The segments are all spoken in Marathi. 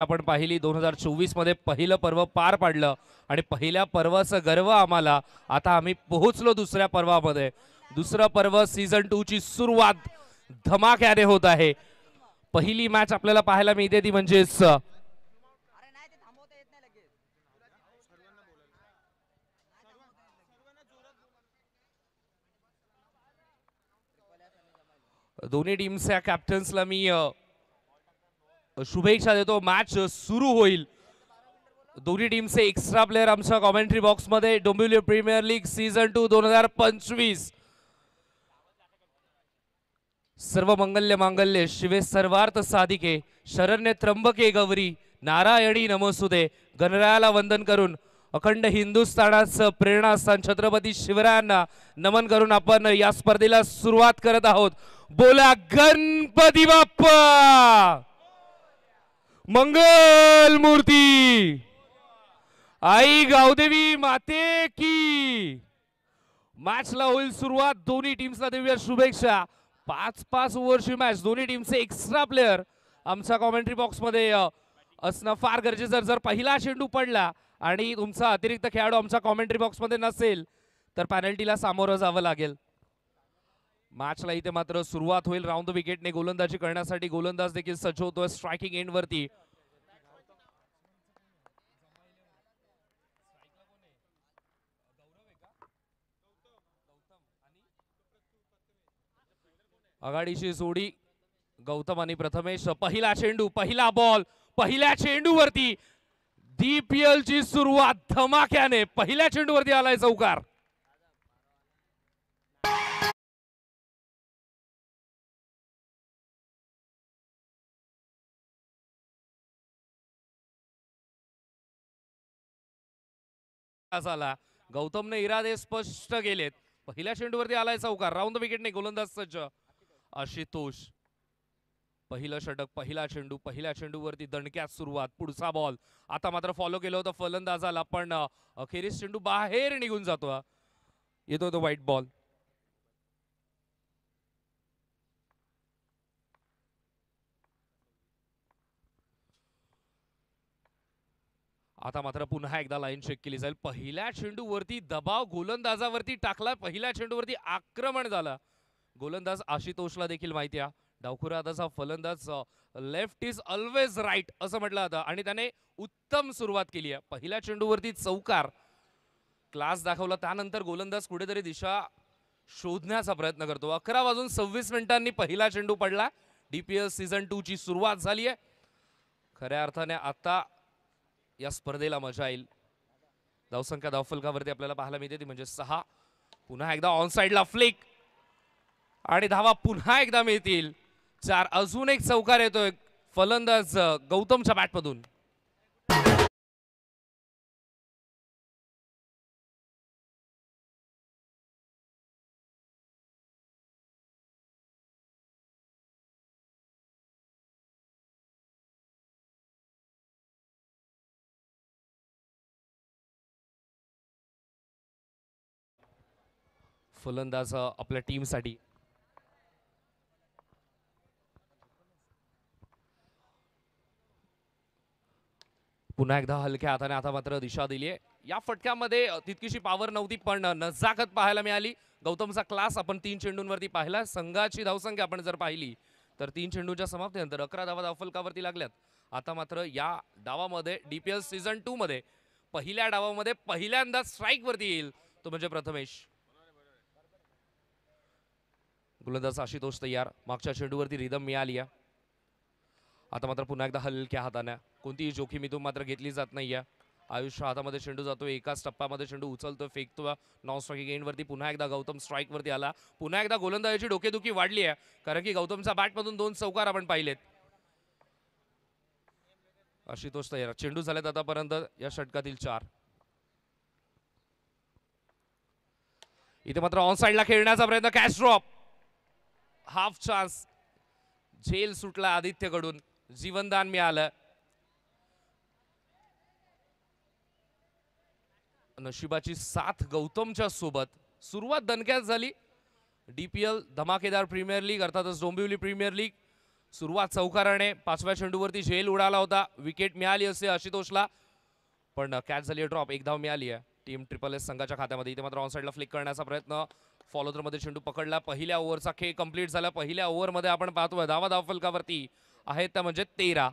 आपण पाहिली 2024 मध्ये पहिलं पर्व पार पाडलं आणि पहिल्या पर्वाचं गर्व आम्हाला. आता आम्ही पोहोचलो दुसऱ्या पर्वामध्ये. दुसरं पर्व सीझन 2 ची सुरुवात धमाक्याने होत आहे. पहिली मॅच आपल्याला पाहायला मिळते ती म्हणजेच दोन्ही टीमच्या कॅप्टन्सला मी शुभेच्छा देतो. मॅच सुरू होईल. दोन्ही टीमचे एक्स्ट्रा प्लेयर आमच्या कॉमेंट्री बॉक्स मध्ये. Dombivli premier league season 2 2025. सर्व मंगल्य मांगल्य शिवे सर्वार्थ साधिके शरण्य त्र्यंबके गौरी नारायणी नमोस्तुते. गणरायाला वंदन करून अखंड हिंदुस्थानाचं प्रेरणास्थान छत्रपती शिवरायांना नमन करून आपण या स्पर्धेला सुरुवात करत आहोत. बोला गणपती बाप्पा मंगल मूर्ती. आई गावदेवी माते की. मॅचला होईल सुरुवात. दोन्ही टीम्सला देऊया शुभेच्छा. 5-5 ओव्हरची मॅच. दोन्ही टीमचे एक्स्ट्रा प्लेयर आमच्या कॉमेंट्री बॉक्स मध्ये असणं फार गरजेचं. जर पहिला चेंडू पडला आणि तुमचा अतिरिक्त खेळाडू आमच्या कॉमेंट्री बॉक्स मध्ये नसेल तर पॅनल्टीला सामोरं जावं लागेल. मॅचला इथे मात्र सुरुवात होईल. राऊंड द विकेटने गोलंदाजी करण्यासाठी गोलंदाज देखील सज्ज होतोय स्ट्रायकिंग एंड वरती. आघाडीची जोडी गौतम आणि प्रथमेश. पहिला चेंडू, पहिला बॉल. पहिल्या चेंडूवरती DPL ची सुरुवात धमाक्याने. पहिल्या चेंडूवरती आलाय चौकार. झाला. गौतमने इरादे स्पष्ट केलेत. पहिल्या चेंडूवरती आलाय चौकार. राऊंड द विकेटने गोलंदाज सज्ज आशुतोष. पहिलं षटक, पहिला चेंडू. पहिल्या चेंडूवरती दणक्यात सुरुवात. पुढचा बॉल. आता मात्र फॉलो केलं होतं फलंदाजाला पण अखेरीस चेंडू बाहेर निघून जातो. येतो तो व्हाईट बॉल. आता मात्र पुन्हा एकदा लाईन चेक केली जाईल. पहिल्या चेंडूवरती दबाव गोलंदाजावरती टाकला. पहिल्या चेंडूवरती आक्रमण झालं. गोलंदाज आशुतोषला देखील माहिती आहे डावखुरादाचा फलंदाज लेफ्ट इज ऑलवेज राईट असं म्हटलं जातं आणि त्याने उत्तम सुरुवात केली आहे. पहिल्या चेंडूवरती चौकार क्लास दाखवला. त्यानंतर गोलंदाज कुठेतरी दिशा शोधण्याचा प्रयत्न करतो. 11:26 पहिला चेंडू पडला. DPL सीझन 2 ची सुरुवात झाली आहे. खऱ्या अर्थाने आता या स्पर्धेला मजा येईल. धावसंख्या धावफलकावरती आपल्याला पाहायला मिळते ती म्हणजे 6. पुन्हा एकदा ऑन साइडला फ्लिक आणि धावा पुन्हा एकदा मिळतील. 4. अजून एक चौकार येतोय फलंदाज गौतमच्या बॅटमधून. फलंदाज आपल्या टीमसाठी. पुन्हा एकदा हलक्या हाताने आता मात्र दिशा दिली आहे. या फटक्यामध्ये तितकीशी पॉवर नव्हती पण नजाकत पाहायला मिळाली. गौतमचा क्लास आपण 3 चेंडूंवरती पाहिला. संघाची धावसंख्या आपण जर पाहिली तर 3 चेंडूच्या समाप्तीनंतर 11 धावा धावफलकावरती लागल्यात. आता मात्र या डावामध्ये DPL सीझन 2 मध्ये पहिल्या डावामध्ये पहिल्यांदा स्ट्राइक वरती येईल तो म्हणजे प्रथमेश. गोलंदाज आशुतोष तयार. मागच्या चेंडूवरती रिदम मिळाली आहे. आता मात्र पुन्हा एकदा हलक्या हाताने. कोणतीही जोखीम इथून मात्र घेतली जात नाहीये. आयुष्य हातामध्ये चेंडू जातो. एकाच टप्प्यामध्ये चेंडू उचलतो, फेकतो. नॉन स्ट्रायकिंग एंड वरती पुन्हा एकदा गौतम स्ट्राइक वरती आला. पुन्हा एकदा गोलंदाजाची डोकेदुखी वाढली आहे कारण की गौतमच्या बॅटमधून 2 चौकार आपण पाहिलेत. आशुतोष तयार. चेंडू झालेत आतापर्यंत या षटकातील 4. इथे मात्र ऑन साइडला खेळण्याचा प्रयत्न. Catch drop. Half chance. झेल सुटला आदित्यकडून. जीवनदान मिळालं. नशिबाची साथ गौतमच्या सोबत. सुरुवात दणक्यात झाली. DPL धमाकेदार प्रीमियर लीग अर्थातच डोंबिवली प्रीमियर लीग सुरुवात चौकाराने 5व्या चेंडूवरती झेल उडाला होता, विकेट मिळाली असते आशुतोषला, पण कॅच झाली आहे ड्रॉप. एक धाव मिळाली आहे टीम ट्रिपल एस संघाच्या खात्यामध्ये. इथे मात्र ऑन साइडला फ्लिक करण्याचा प्रयत्न, फॉलो थ्रो मध्ये चेंडू पकडला. पहिल्या ओव्हरचा खेळ कंप्लीट झाला. पहिल्या ओव्हरमध्ये आपण पाहतोय धावा धावफलकावरती आहेत त्या म्हणजे 13.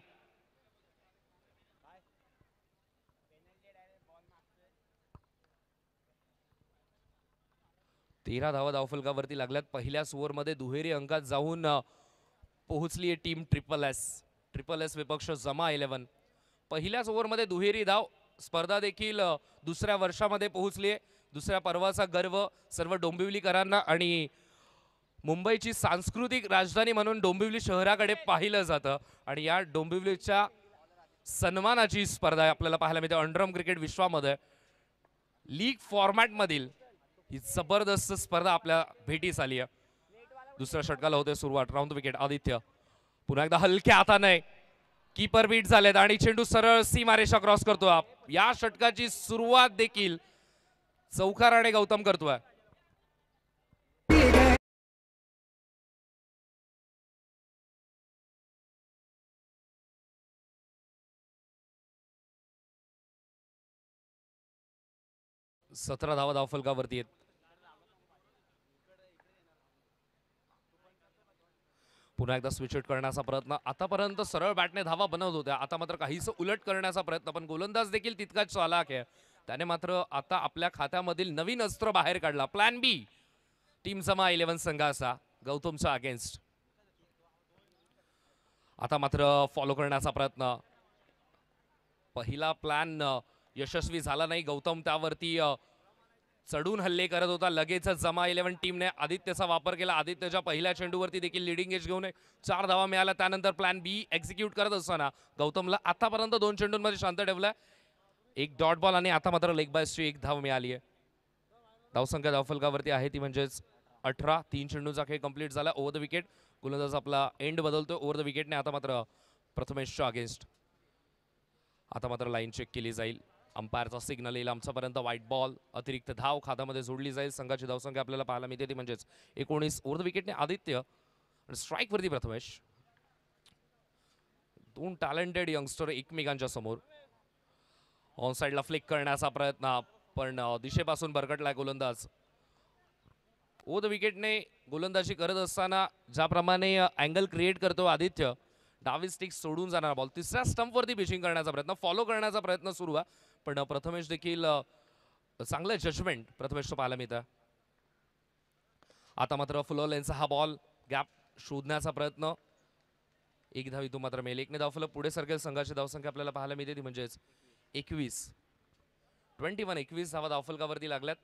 धावा धावफलकावरती लागल्यात. पहिल्याच ओव्हरमध्ये दुहेरी अंकात जाऊन पोहोचली आहे team triple S. Triple S विपक्ष जमा 11. पहिल्याच ओव्हरमध्ये दुहेरी धाव. स्पर्धा देखील दुसऱ्या वर्षामध्ये पोहोचली आहे. दुसऱ्या पर्वाचा गर्व सर्व डोंबिवलीकरांना आणि मुंबईची सांस्कृतिक राजधानी म्हणून डोंबिवली शहराकडे पाहिलं जातं आणि या डोंबिवलीच्या सन्मानाची स्पर्धा आपल्याला पाहायला मिळते अंडरआर्म क्रिकेट विश्वामध्ये. लीग फॉर्मॅट मधील ही जबरदस्त स्पर्धा आपल्या भेटीस आली आहे. दुसऱ्या षटकाला होते सुरुवात. राऊंड द विकेट आदित्य पुन्हा एकदा हलक्या हाताने कीपर बीट झालेत आणि चेंडू सरळ सीमारेषा क्रॉस करतो. या षटकाची सुरुवात देखील चौकाराने गौतम करतोय. सतरा धावा धावफलकावरती आहेत. पुन्हा एकदा स्विच आउट करण्याचा प्रयत्न. आतापर्यंत सरळ बॅटने धावा बनवत होत्या, आता मात्र काहीच उलट करण्याचा प्रयत्न. पण गोलंदाज देखील तितकाच चालाक आहे. त्याने मात्र आता आपल्या खात्यामधील नवीन अस्त्र बाहेर काढला. प्लॅन बी टीम जमा 11 संघाचा गौतमच्या अगेन्स्ट. आता मात्र फॉलो करण्याचा प्रयत्न. पहिला प्लॅन यशस्वी झाला नाही. गौतम त्यावरती चढून हल्ले करत होता. लगेच जमा 11 टीमने आदित्यचा वापर केला. आदित्यच्या पहिल्या चेंडूवरती देखील लिडिंग एज घेऊन 4 धावा मिळाल्या. त्यानंतर प्लॅन बी एक्झिक्यूट करत असताना गौतमला आतापर्यंत 2 चेंडूंमध्ये शांत ठेवलाय. एक डॉट बॉल आणि आता मात्र लेग बायसची एक धाव मिळाली आहे. धावसंख्या धावफलकावरती आहे ती म्हणजेच 18. 3 चेंडूंचा खेळ कंप्लीट झाला. ओव्हर द विकेट गोलंदाज आपला एंड बदलतोय. ओव्हर द विकेटने आता मात्र प्रथमेशच्या अगेन्स्ट. आता मात्र लाईन चेक केली जाईल. अंपायरचा सिग्नल येईल आमच्यापर्यंत. White ball. अतिरिक्त धाव खात्यामध्ये जोडली जाईल. संघाची धावसंख्या आपल्याला पाहायला मिळते ती म्हणजेच 19. ओव्हर द विकेटने आदित्य आणि स्ट्राईक वरती प्रथमेश. 2 टॅलेंटेड यंगस्टर एकमेकांच्या समोर. ऑन साइडला फ्लिक करण्याचा प्रयत्न पण दिशेपासून भरकटलाय गोलंदाज. ओव्हर द विकेटने गोलंदाजी करत असताना ज्याप्रमाणे अँगल क्रिएट करतो आदित्य, डावी स्टिक सोडून जाणारा बॉल. तिसऱ्या स्टंपवरती पिचिंग करण्याचा प्रयत्न, फॉलो करण्याचा प्रयत्न सुरू आहे. पण प्रथमेश देखील चांगलं जजमेंट प्रथमेशचं पाहायला मिळतं. आता मात्र फुल लेनचा हा बॉल गॅप शोधण्याचा प्रयत्न. एक धाव इथून मात्र मेल. एकने धावफलक पुढे सरकेल. संघाची धावसंख्या आपल्याला पाहायला मिळते ती म्हणजेच 21. 21 धावा धावफलकावरती लागल्यात.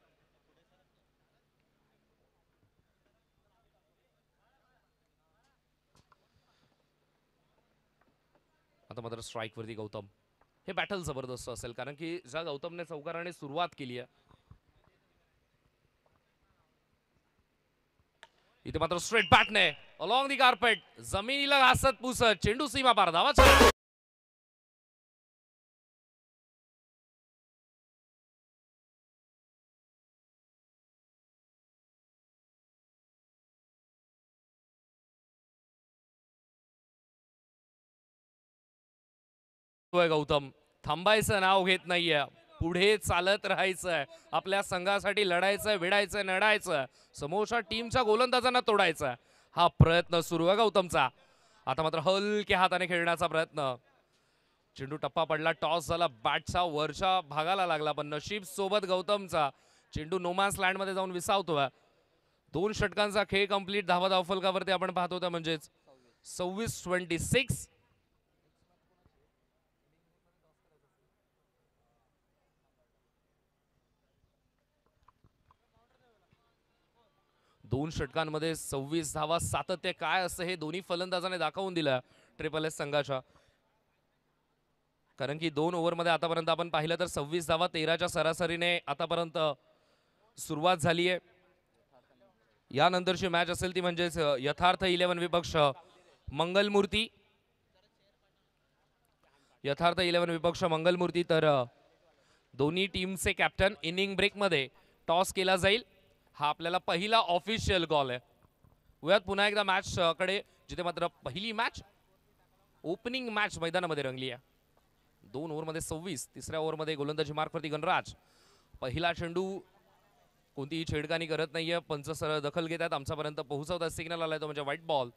आता मात्र स्ट्राईक वरती गौतम. हे बॅटल जबरदस्त असेल कारण की ज्या गौतमने चौकाराने सुरुवात केली आहे, इथे मात्र स्ट्रेट बॅटने अलॉंग दी कार्पेट जमिनीला घासत पुसत चेंडू सीमा पार. धावा गौतम थांबायचं नाव घेत नाहीये. पुढे चालत राहायचंय. आपल्या संघासाठी लढायचंय, विडायचंय, नडायचंय. समोरच्या टीमच्या गोलंदाजांना तोडायचंय. हा प्रयत्न सुरू आहे गौतमचा. आता मात्र हलक्या हाताने खेळण्याचा प्रयत्न. चेंडू टप्पा पडला. टॉस झाला. बॅटच्या वरच्या भागाला लागला पण नशीब सोबत गौतमचा. चेंडू नोमॅन्स लँड मध्ये जाऊन विसावतोय. 2 षटकांचा खेळ कंप्लीट. धावा धावफलकावरती आपण पाहतो त्या म्हणजेच 26-26. 2 षटकांमध्ये 26 धावा. सातत्य काय असतं हे दोन्ही फलंदाजाने दाखवून दिलं ट्रिपल एस संघाच्या. कारण की 2 ओव्हरमध्ये आतापर्यंत आपण पाहिलं तर 26 धावा 13च्या सरासरीने आतापर्यंत सुरुवात झाली आहे. यानंतरची मॅच असेल ती म्हणजेच यथार्थ 11 विपक्ष मंगलमूर्ती. यथार्थ 11 विपक्ष मंगलमूर्ती. तर दोन्ही टीमचे कॅप्टन इनिंग ब्रेक मध्ये टॉस केला जाईल. हा आपल्याला पहिला ऑफिशियल कॉल आहे. वयात पुन्हा एकदा मॅच कडे, जिथे मात्र पहिली मॅच ओपनिंग मॅच मैदानामध्ये रंगली आहे. 2 ओव्हरमध्ये 26. तिसऱ्या ओव्हरमध्ये गोलंदाजी मार्कवरती गणराज. पहिला चेंडू कोणतीही छेडखानी करत नाहीये. पंच सरळ दखल घेतात, आमच्यापर्यंत पोहोचवतात. सिग्नल आलाय तो म्हणजे व्हाईट बॉल.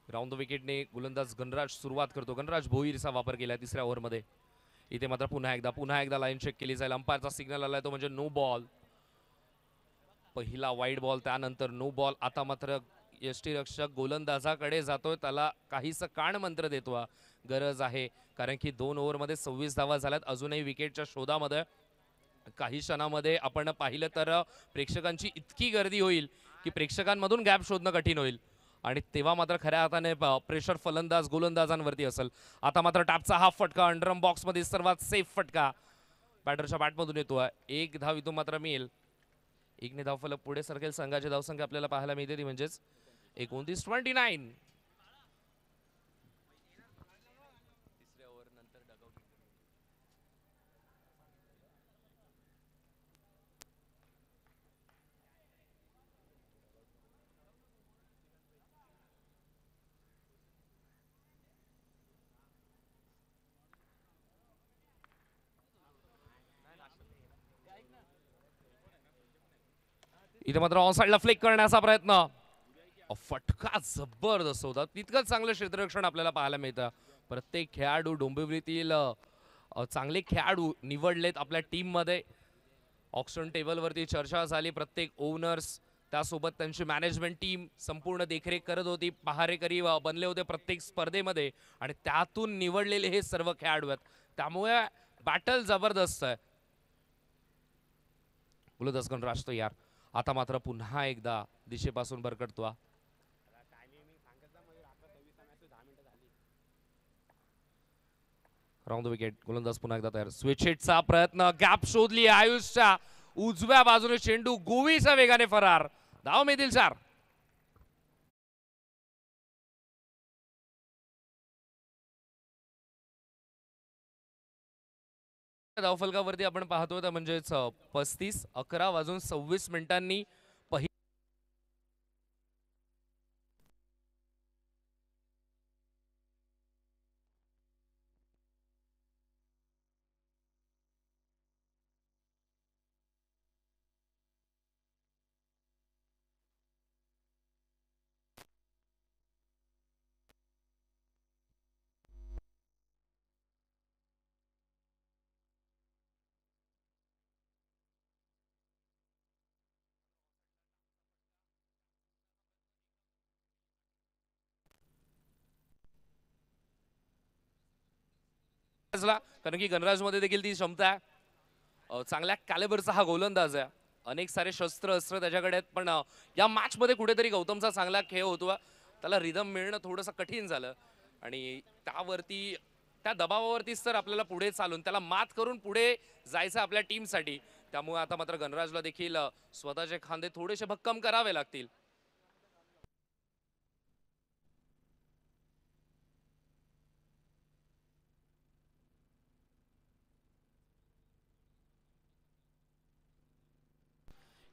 राऊंड द विकेटने गोलंदाज गणराज सुरुवात करतो. गणराज भोईरचा वापर केला तिसऱ्या ओव्हरमध्ये. इथे मात्र पुन्हा एकदा लाईन चेक केली जाईल. अंपायरचा सिग्नल आलाय तो म्हणजे नो बॉल. पहिला वाईड बॉल, त्यानंतर नो बॉल. आता मात्र यष्टीरक्षक गोलंदाजाकडे जातोय, त्याला काहीसं कान मंत्र देतो. गरज आहे, कारण की 2 ओव्हरमध्ये 26 धावा झाल्यात. अजूनही विकेटच्या शोधामध्ये. काही क्षणामध्ये आपण पाहिलं तर प्रेक्षकांची इतकी गर्दी होईल की प्रेक्षकांमधून गॅप शोधणं कठीण होईल, आणि तेव्हा मात्र खऱ्या हाताने प्रेशर फलंदाज गोलंदाजांवरती असेल. आता मात्र टॅपचा हा फटका अंडरम बॉक्स मध्ये सर्वात सेफ फटका बॅटरच्या बॅटमधून येतोय. 1 धाव इथून मात्र मिळेल. 1 ने धावफलक पुढे सरकेल. संघाची धावसंख्या आपल्याला पाहायला मिळते ती म्हणजेच 29-29. इथे मात्र ऑनसाइडला फ्लिक करण्याचा प्रयत्न. फटका जबरदस्त होता. तितकंच चांगलं क्षेत्ररक्षण आपल्याला पाहायला मिळतं. प्रत्येक खेळाडू डोंबिवलीतील चांगले खेळाडू निवडलेत आपल्या टीम मध्ये. ऑक्शन टेबलवरती चर्चा झाली. प्रत्येक ओनर्स, त्यासोबत त्यांची मॅनेजमेंट टीम संपूर्ण देखरेख करत होती. पहारेकरी बनले होते प्रत्येक स्पर्धेमध्ये, आणि त्यातून निवडलेले हे सर्व खेळाडू आहेत. त्यामुळे बॅटल जबरदस्त आहे. गोलंदाज गणराज तयार. आता मात्र पुन्हा एकदा दिशेपासून भरकटतो. Round the wicket. गोलंदाज पुन्हा एकदा तयार. स्विच हिटचा प्रयत्न. गॅप शोधली आयुषच्या उजव्या बाजूने. चेंडू गोवीच्या वेगाने फरार. धाव मिळतील 4. धावफलकावरती आपण पाहतोय तर म्हणजेच 35. 11:26 कारण की गणराज मध्ये देखील ती क्षमता आहे. चांगल्या कॅलिबरचा हा गोलंदाज आहे. अनेक सारे शस्त्र अस्त्र त्याच्याकडे आहेत. पण या मॅच मध्ये कुठेतरी गौतमचा चांगला खेळ होतो. त्याला रिदम मिळणं थोडंसं कठीण झालं, आणि त्यावरती त्या दबावावरतीच तर आपल्याला पुढे चालून त्याला मात करून पुढे जायचं आपल्या टीमसाठी. त्यामुळे आता मात्र गणराजला देखील स्वतःचे खांदे थोडेसे भक्कम करावे लागतील.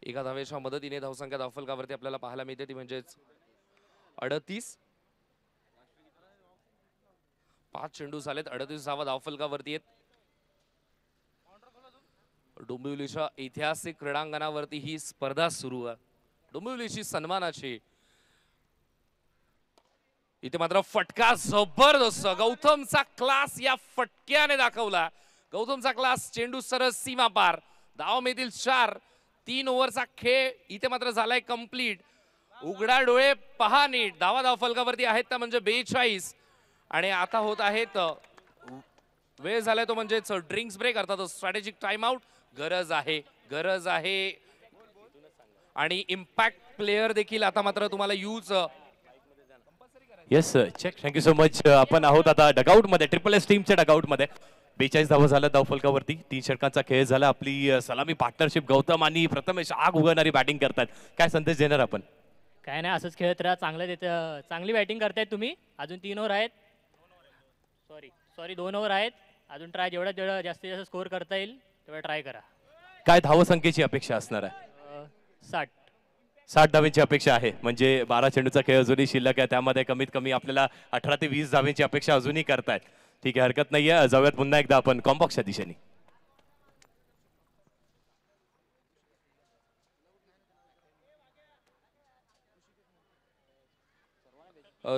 एका धावेच्या मदतीने धावसंख्या धावफलकावरती आपल्याला पाहायला मिळते ती म्हणजेच 38. 5 चेंडू झालेत. 38 धावा धावफलकावरती आहेत. डोंबिवलीच्या ऐतिहासिक क्रीडांगणावरती ही स्पर्धा सुरू आहे, डोंबिवलीची सन्मानाची. इथे मात्र फटका जबरदस्त. गौतमचा क्लास या फटक्याने दाखवला. गौतमचा क्लास. चेंडू सरस सीमा पार. धाव मिळतील 4. 3 ओव्हरचा खेळ इथे मात्र झालाय कंप्लीट. उघडा डोळे पहा नीट. धावा फलकावरती आहेत त्या म्हणजे 42, आणि आता होत आहेत वेळ झालाय तो म्हणजेच ड्रिंक्स ब्रेक, अर्थात स्ट्रॅटेजिक टाइम आउट. गरज आहे आणि इम्पॅक्ट प्लेयर देखील आता मात्र तुम्हाला use. Yes check. Thank you so much. आपण आहोत आता डगआउट मध्ये, SSS टीमच्या डगआउट मध्ये. 42 धावा झाल्या धावफलकावरती. 3 षटकांचा खेळ झाला. आपली सलामी पार्टनरशिप गौतम आणि प्रथमेश आग उगवणारी बॅटिंग करतात. काय संदेश देणार आपण? काय नाही, असंच खेळत राहा. चांगली बॅटिंग करतायत तुम्ही. अजून 3 ओव्हर आहेत. सॉरी 2 ओव्हर आहेत अजून. ट्राय जेवढं जास्तीत जास्त स्कोअर करता येईल तेवढं ट्राय करा. काय धावसंख्येची अपेक्षा असणार आहे? 60. 60 धावेंची अपेक्षा आहे, म्हणजे 12 चेंडूचा खेळ अजूनही शिल्लक आहे. त्यामध्ये कमीत कमी आपल्याला 18 ते 20 धावेंची अपेक्षा अजूनही करतायत. ठीक आहे, हरकत नाहीये. जाऊयात पुन्हा एकदा आपण कॉम्बॉक्सच्या दिशेने.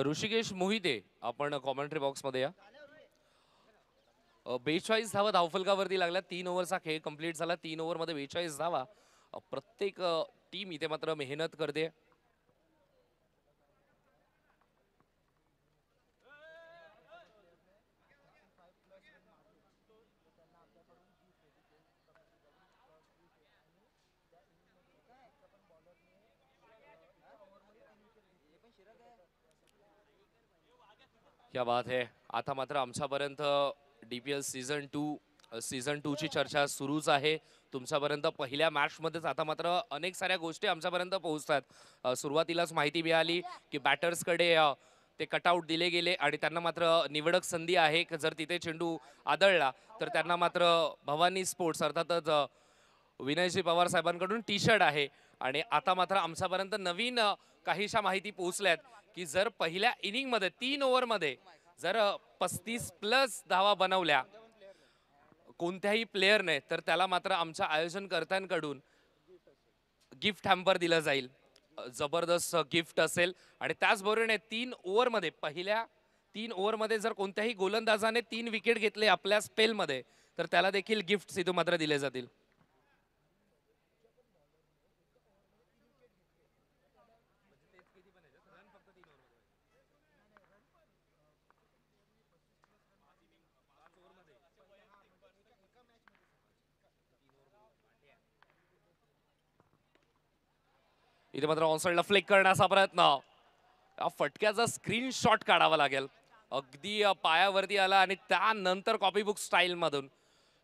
ऋषिकेश मोहिते आपण कॉमेंट्री बॉक्समध्ये या. 42 धावा धावफलकावरती लागल्या. 3 ओव्हरचा खेळ कंप्लीट झाला. 3 ओव्हरमध्ये 42 धावा. प्रत्येक टीम इथे मात्र मेहनत करते. क्या बात है. आता मात्र आमच्यापर्यंत DPL सीझन 2 ची चर्चा सुरूच आहे. तुमच्यापर्यंत पहिल्या मॅच मध्येच आता मात्र अनेक साऱ्या गोष्टी आमच्यापर्यंत पोहोचतात. सुरुवातीलाच माहिती मिळाली की बॅटर्सकडे ते कटआउट दिले गेले आणि त्यांना मात्र निवडक संधी आहे की जर तिथे चेंडू आदळला तर त्यांना मात्र भवानी स्पोर्ट्स अर्थातच विनयजी पवार साहेबांकडून टी शर्ट आहे. आणि आता मात्र आमच्यापर्यंत नवीन काहीशा माहिती पोहोचल्यात की जर पहिल्या इनिंग मध्ये 3 ओव्हर मध्ये जर 35+ धावा बनवल्या कोणत्याही प्लेयरने तर त्याला मात्र आमच्या आयोजनकर्त्यांकडून गिफ्ट हॅम्पर दिलं जाईल. जबरदस्त गिफ्ट असेल. आणि त्याचबरोबरीने 3 ओव्हर मध्ये पहिल्या 3 ओव्हर मध्ये जर कोणत्याही गोलंदाजाने 3 विकेट घेतले आपल्या स्पेल मध्ये तर त्याला देखील गिफ्ट इथून मात्र दिले जातील. इथे मात्र ऑनसाइडला फ्लिक करण्याचा प्रयत्न. या फटक्याचा स्क्रीनशॉट काढावा लागेल. अगदी पायावरती आला आणि त्यानंतर कॉपीबुक स्टाईल मधून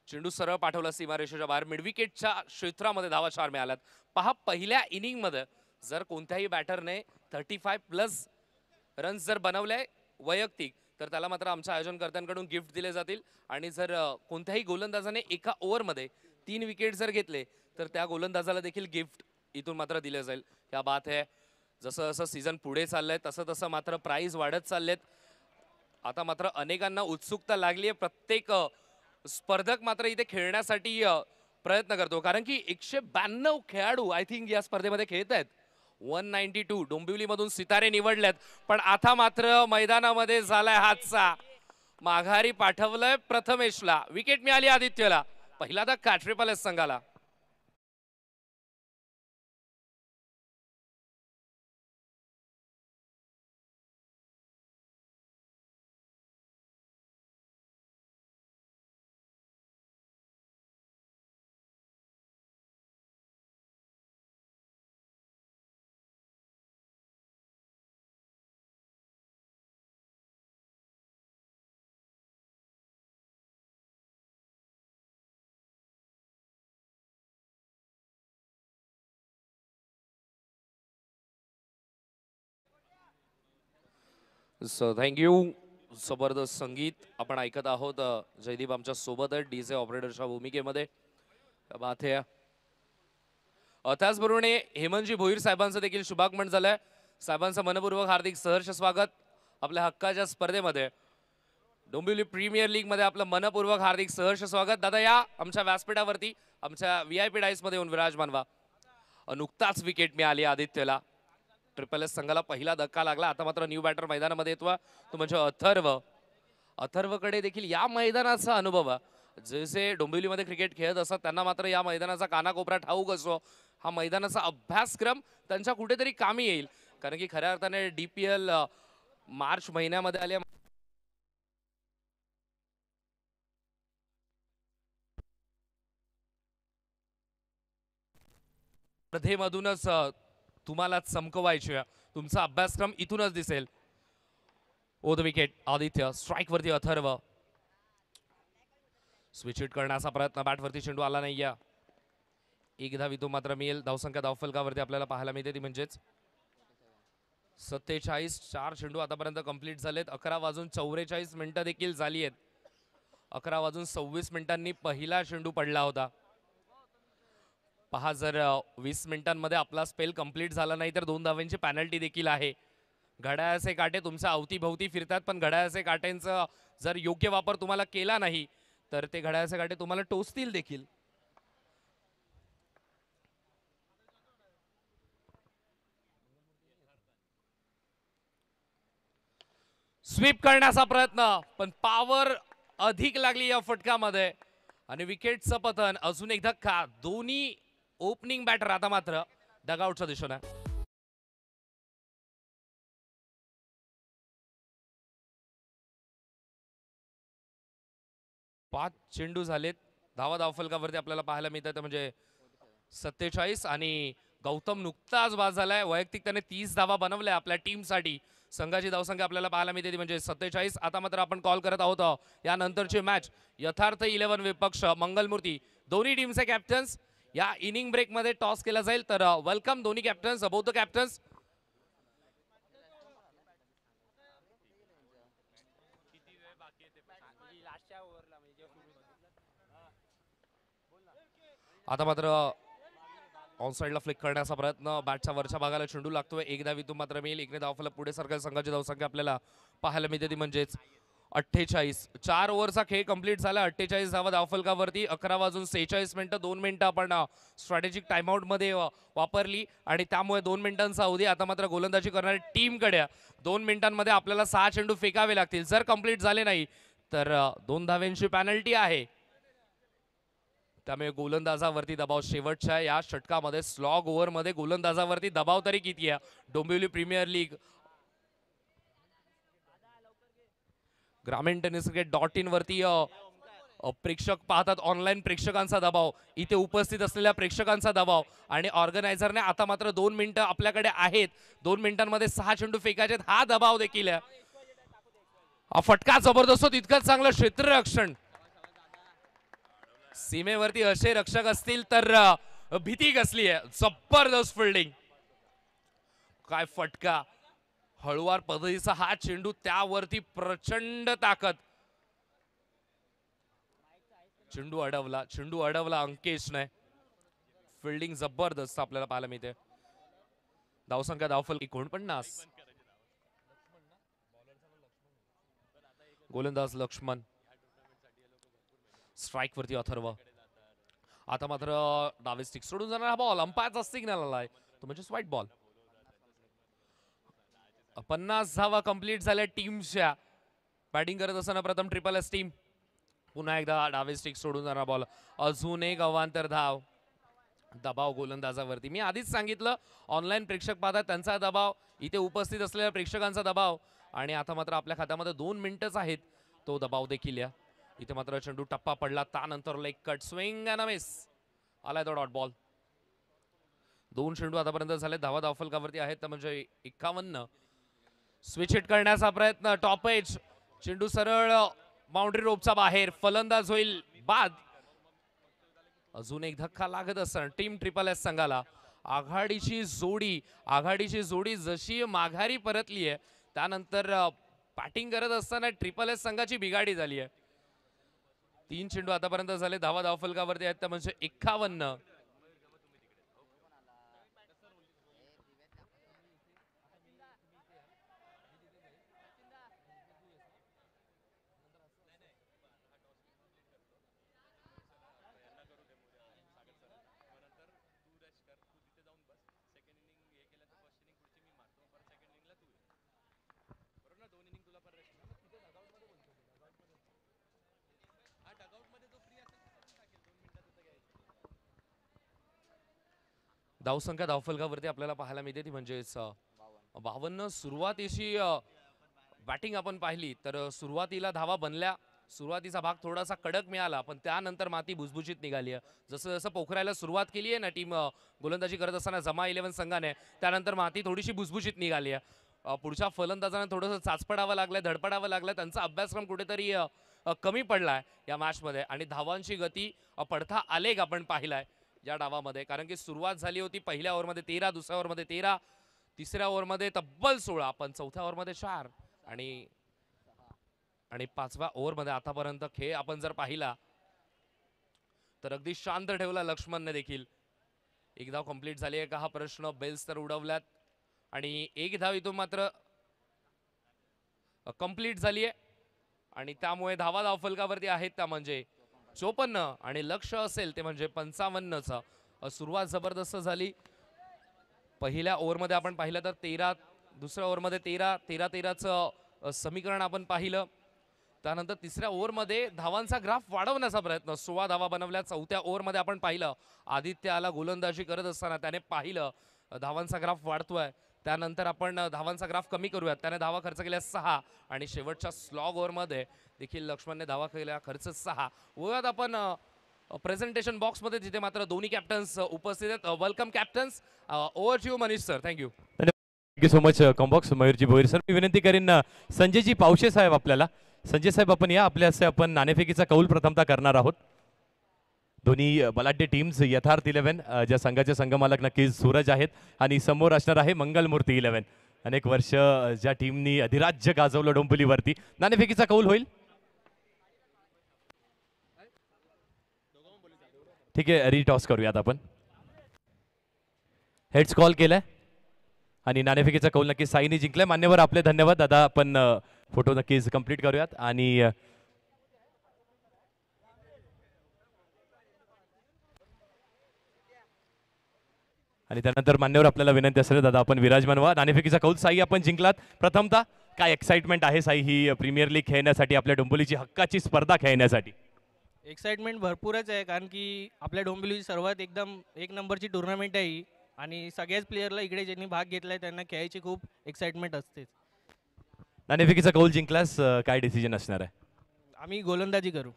चेंडू सरळ पाठवला सीमारेषेच्या बाहेर. मिडविकेटच्या क्षेत्रामध्ये धावा 4 मिळाल्यात. पहा पहिल्या इनिंग मध्ये जर कोणत्याही बॅटरने 35+ रन्स जर बनवले वैयक्तिक तर त्याला मात्र आमच्या आयोजनकर्त्यांकडून गिफ्ट दिले जातील. आणि जर कोणत्याही गोलंदाजाने एका ओव्हर मध्ये 3 विकेट जर घेतले तर त्या गोलंदाजाला देखील गिफ्ट इथून मात्र दिले जाईल. क्या बात है. जसं जसं सीझन पुढे चाललंय तसं तसं मात्र प्राइज वाढत चाललेत. आता मात्र अनेकांना उत्सुकता लागली आहे. प्रत्येक स्पर्धक मात्र इथे खेळण्यासाठी प्रयत्न करतो कारण की 192 खेळाडू आय थिंक या स्पर्धेमध्ये खेळत आहेत. 192 डोंबिवली मधून सितारे निवडलेत. पण आता मात्र मैदानामध्ये झालाय हादसा. माघारी पाठवलंय प्रथमेशला. विकेट मिळाली आदित्यला. पहिला धक्का ट्रिपल एस संघाला. So thank you. जबरदस्त संगीत आपण ऐकत आहोत. जयदीप आमच्या सोबत आहे डीजे ऑपरेटरच्या भूमिकेमध्ये. बात आहे. त्याचबरोबर हेमंतजी भोईर साहेबांचं देखील शुभागमन झालंय. साहेबांचं मनपूर्वक हार्दिक सहर्ष स्वागत आपल्या हक्काच्या स्पर्धेमध्ये. डोंबिवली प्रीमियर लीग मध्ये आपलं मनपूर्वक हार्दिक सहर्ष स्वागत. दादा या आमच्या व्यासपीठावरती आमच्या VIP डाईस मध्ये येऊन विराजमान व्हा. नुकताच विकेट मिळाली आदित्यला. ट्रिपल एस संघाला पहिला धक्का लागला. आता मात्र न्यू बॅटर मैदानामध्ये येतो तो म्हणजे अथर्वकडे देखील या मैदानाचा अनुभव. जसे डोंबिवलीमध्ये क्रिकेट खेळत असतात त्यांना मात्र या मैदानाचा कानाकोपरा ठाऊक असतो. हा मैदानाचा अभ्यासक्रम त्यांच्या कुठेतरी कामी येईल कारण की खऱ्या अर्थाने DPL मार्च महिन्यामध्ये आले. स्पर्धेमधूनच तुम्हाला चमकवायचे. तुमचा अभ्यासक्रम इथूनच दिसेल. ओ द विकेट आदित्य. स्ट्राइक वरती अथर्व. स्विच हिट करण्याचा प्रयत्न. बॅट वरती चेंडू आला नाहीये. एक धाव इथून मात्र मिळेल. धावसंख्या धावफलकावरती आपल्याला पाहायला मिळते ती म्हणजेच 47. 4 चेंडू आतापर्यंत कंप्लीट झालेत. 11:44 देखील झाली आहेत. 11:26 पहिला चेंडू पडला होता. पहा जर 20 मिनिटांमध्ये आपला स्पेल कंप्लीट झाला नाही तर 2 धावांची पॅनल्टी देखील आहे. घड्याळाचे काटे तुमच्या अवतीभवती फिरतात, पण घड्याळाचे काट्यांचा जर योग्य वापर तुम्हाला केला नाही तर ते घड्याळाचे काटे तुम्हाला टोचतील देखील. स्वीप करण्याचा प्रयत्न, पण पॉवर अधिक लागली या फटकामध्ये आणि विकेटचं पतन. अजून एक धक्का. दोन्ही ओपनिंग बॅटर आता मात्र डगआउटच्या दिशेने. 5 चेंडू झालेत. धावफलकावरती आपल्याला पाहायला मिळतात म्हणजे 47 आणि गौतम नुकताच बाद झालाय. वैयक्तिक त्याने 30 धावा बनवल्या आपल्या टीमसाठी. संघाची धावसंख्या आपल्याला पाहायला मिळते ती म्हणजे 47. आता मात्र आपण कॉल करत आहोत यानंतरची मॅच. यथार्थ 11 विपक्ष मंगलमूर्ती. दोन्ही टीमचे कॅप्टन्स या इनिंग ब्रेक मध्ये टॉस केला जाईल. तर वेलकम दोन्ही कॅप्टन्स, बोथ द कॅप्टन्स. आता मात्र ऑन साइडला फ्लिक करण्याचा प्रयत्न. बॅटच्या वरच्या भागाला चेंडू लागतोय. एक धावीतून मात्र मिळेल. इकडे धावफलक पुढे सरकार. संघाची धावसंख्या आपल्याला पाहायला मिळते ती म्हणजेच 48. 4 ओव्हरचा खेळ कंप्लीट झाला. 48 धावा धावफलकावरती. 11:46 2 मिनिटं आपण स्ट्रॅटेजिक टाइमआउट मध्ये वापरली आणि त्यामुळे 2 मिनिटांचा अवधी. आता मात्र गोलंदाजी करणाऱ्या टीमकडे 2 मिनिटांमध्ये आपल्याला 6 चेंडू फेकावे लागतील. जर कंप्लीट झाले नाही तर 2 धाव्यांची पॅनल्टी आहे. त्यामुळे गोलंदाजावरती दबाव शेवटच्या या षटकामध्ये. स्लॉग ओव्हर मध्ये गोलंदाजावरती दबाव तरी किती आहे. डोंबिवली प्रीमियर लीग ग्रामीण टेनिस क्रिकेट.in वरती प्रेक्षक पाहतात. ऑनलाईन प्रेक्षकांचा दबाव, इथे उपस्थित असलेल्या प्रेक्षकांचा दबाव आणि ऑर्गनायझरने आता मात्र 2 मिनिटं आपल्याकडे आहेत. 2 मिनिटांमध्ये 6 चेंडू फेकायचे. हा दबाव देखील आहे. फटका जबरदस्त, तितकंच चांगलं क्षेत्ररक्षण. सीमेवरती असे रक्षक असतील तर भीती कसली आहे. जबरदस्त फिल्डिंग. काय फटका. हळुवार पद्धतीचा हा चेंडू, त्यावरती प्रचंड ताकद. चेंडू अडवला अंकेशने. फिल्डिंग जबरदस्त आपल्याला पाहायला मिळते. धावसंख्या धावफल 49. गोलंदाज लक्ष्मण. स्ट्राइक वरती अथर्व. आता मात्र डावे स्टिक सोडून जाणारा बॉल. अंपायरचा सिग्नल आलाय तो म्हणजे व्हाईट बॉल. 50 धावा कंप्लीट झाल्या टीमच्या. बॅटिंग करत असताना प्रथम ट्रिपल एस टीम. पुन्हा एकदा डावे स्टिक सोडून जाणारा बॉल. अजून एक अवांतर धाव. दबाव गोलंदाजावरती. मी आधीच सांगितलं ऑनलाईन प्रेक्षक पाहतात त्यांचा दबाव, इथे उपस्थित असलेल्या प्रेक्षकांचा दबाव आणि आता मात्र आपल्या खात्यामध्ये 2 मिनिटच आहेत. तो दबाव देखील या. इथे मात्र चेंडू टप्पा पडला. त्यानंतर leg cut swing and miss. आलाय तो डॉट बॉल. 2 चेंडू आतापर्यंत झाले. धावा धावफलकावरती आहेत म्हणजे 51. स्विच हिट करण्याचा प्रयत्न. Top edge. चेंडू सरळ बाउंड्री रोपचा बाहेर. फलंदाज होईल बाद. अजून एक धक्का लागत असताना टीम ट्रिपल एस संघाला आघाडीची जोडी जशी माघारी परतली आहे त्यानंतर बॅटिंग करत असताना ट्रिपल एस संघाची बिघाडी झाली आहे. 3 चेंडू आतापर्यंत झाले. धावा धावफलकावरती आहेत म्हणजे 51. धावसंख्या धावफलकावरती आपल्याला पाहायला मिळते ती म्हणजेच 52. सुरुवातीची बॅटिंग आपण पाहिली तर सुरुवातीला धावा बनल्या. सुरुवातीचा भाग थोडासा कडक मिळाला पण त्यानंतर माती भुसभुशीत निघाली आहे. जसं जसं पोखरायला सुरुवात केली आहे ना टीम गोलंदाजी करत असताना जमा 11 संघाने, त्यानंतर माती थोडीशी भुसभुशीत निघाली आहे. पुढच्या फलंदाजांना थोडंसं चाचपडावं लागलं, धडपडावं लागलं. त्यांचा अभ्यासक्रम कुठेतरी कमी पडलाय या मॅचमध्ये आणि धावांची गती पडता आलेख आपण पाहिलाय या डावामध्ये. कारण की सुरुवात झाली होती पहिल्या ओव्हरमध्ये 13, दुसऱ्या ओव्हरमध्ये 13, तिसऱ्या ओव्हरमध्ये तब्बल 16, पण चौथ्या ओव्हरमध्ये 4 आणि 5व्या ओव्हरमध्ये आतापर्यंत खेळ आपण जर पाहिला तर अगदी शांत ठेवला लक्ष्मणने देखील. एक धाव कंप्लीट झाली आहे का हा प्रश्न. बेल्स तर उडवल्यात आणि एक धाव इथून मात्र कंप्लीट झाली आहे आणि त्यामुळे धावा धावफलकावरती आहेत त्या म्हणजे 54 आणि लक्ष असेल ते म्हणजे 55चं. सुरुवात जबरदस्त झाली. पहिल्या ओव्हरमध्ये आपण पाहिलं तर 13, दुसऱ्या ओव्हरमध्ये 13-13चं समीकरण आपण पाहिलं. त्यानंतर तिसऱ्या ओव्हरमध्ये धावांचा ग्राफ वाढवण्याचा प्रयत्न, 16 धावा बनवल्या. चौथ्या ओव्हरमध्ये आपण पाहिलं आदित्य आला गोलंदाजी करत असताना त्याने पाहिलं धावांचा ग्राफ वाढतोय. त्यानंतर आपण धावांचा ग्राफ कमी करूयात. त्याने धावा खर्च केल्या 6 आणि शेवटच्या स्लॉग ओव्हरमध्ये देखील लक्ष्मणने धावा केल्या खर्च 6. वळूयात आपण प्रेझेंटेशन बॉक्समध्ये जिथे मात्र दोन्ही कॅप्टन्स उपस्थित आहेत. Welcome captains. Over to you Manish sir. Thank you. Thank you so much कॉम्बॉक्स मयूरजी भोईर सर. मी विनंती करीन संजयजी पावशे साहेब आपल्याला. संजय साहेब आपण या. आपल्यास आपण नाणेफेकीचा कौल प्रथमतः करणार आहोत. दोन्ही बलाढ्य टीम्स यथार्थ 11 ज्या संघाचे संघमालक नक्कीच सूरज आहेत आणि समोर असणार आहे मंगलमूर्ती 11. अनेक वर्ष ज्या टीमनी अधिराज्य गाजवलं डोंबिवलीवरती. नाणेफेकीचा कौल होईल. ठीक आहे, रिटॉस करूयात आपण. हेड्स कॉल केलाय आणि नाणेफेकीचा कौल नक्कीच साईनी जिंकलाय. मान्यवर आपले धन्यवाद दादा. आपण फोटो नक्कीच कंप्लीट करूयात आणि त्यानंतर मान्यवर आपल्याला विनंती असेल दादा आपण विराजमान व्हा. नाणेफेकीचा कौल साई आपण जिंकलात. प्रथमतः काय एक्साइटमेंट आहे साई ही प्रीमियर लीग खेळण्यासाठी, आपल्या डोंबिवलीची हक्काची स्पर्धा खेळण्यासाठी? एक्साइटमेंट भरपूरच आहे कारण की आपल्या डोंबिवलीची सर्वात एकदम एक नंबरची टुर्नामेंट आहे ही आणि सगळ्याच प्लेयरला इकडे ज्यांनी भाग घेतलाय त्यांना खेळायची खूप एक्साइटमेंट असते. नाणेफेकीचा कौल जिंकल्यास काय डिसिजन असणार आहे? आम्ही गोलंदाजी करू.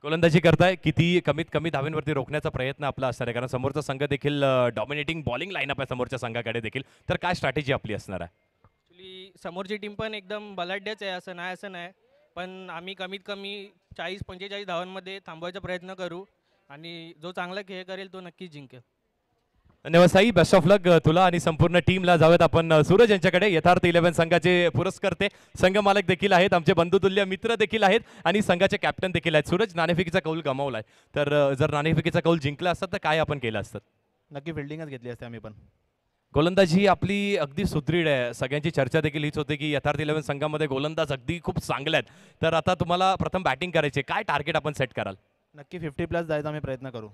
गोलंदाजी करताय. किती कमीत कमी धावेंवरती रोखण्याचा प्रयत्न आपला असणार आहे कारण समोरचा संघ देखील डॉमिनेटिंग बॉलिंग लाईनअप आहे समोरच्या संघाकडे देखील. तर काय स्ट्रॅटेजी आपली असणार आहे? ॲक्च्युली समोरची टीम पण एकदम बलाढ्यच आहे असं नाही पण आम्ही कमीत कमी 40-45 धावांमध्ये थांबवायचा प्रयत्न करू आणि जो चांगला खेळ करेल तो नक्कीच जिंकेल. धन्यवाद साई. बेस्ट ऑफ लक तुला आणि संपूर्ण टीमला. जाऊयात आपण सूरज यांच्याकडे. यथार्थ 11 संघाचे पुरस्कर्ते संघ मालक देखील आहेत, आमचे बंधुतुल्य मित्र देखील आहेत आणि संघाचे कॅप्टन देखील आहेत. सूरज, नाणेफेकीचा कौल गमावलाय तर जर नाणेफेकीचा कौल जिंकला असतात तर काय आपण केलं असतं? नक्की फिल्डिंगच घेतली असते आम्ही पण. गोलंदाजी आपली अगदी सुदृढ आहे. सगळ्यांची चर्चा देखील हीच होते की यथार्थ 11 संघामध्ये गोलंदाज अगदी खूप चांगले आहेत. तर आता तुम्हाला प्रथम बॅटिंग करायचे, काय टार्गेट आपण सेट कराल? नक्की 50+ जायचा आम्ही प्रयत्न करू.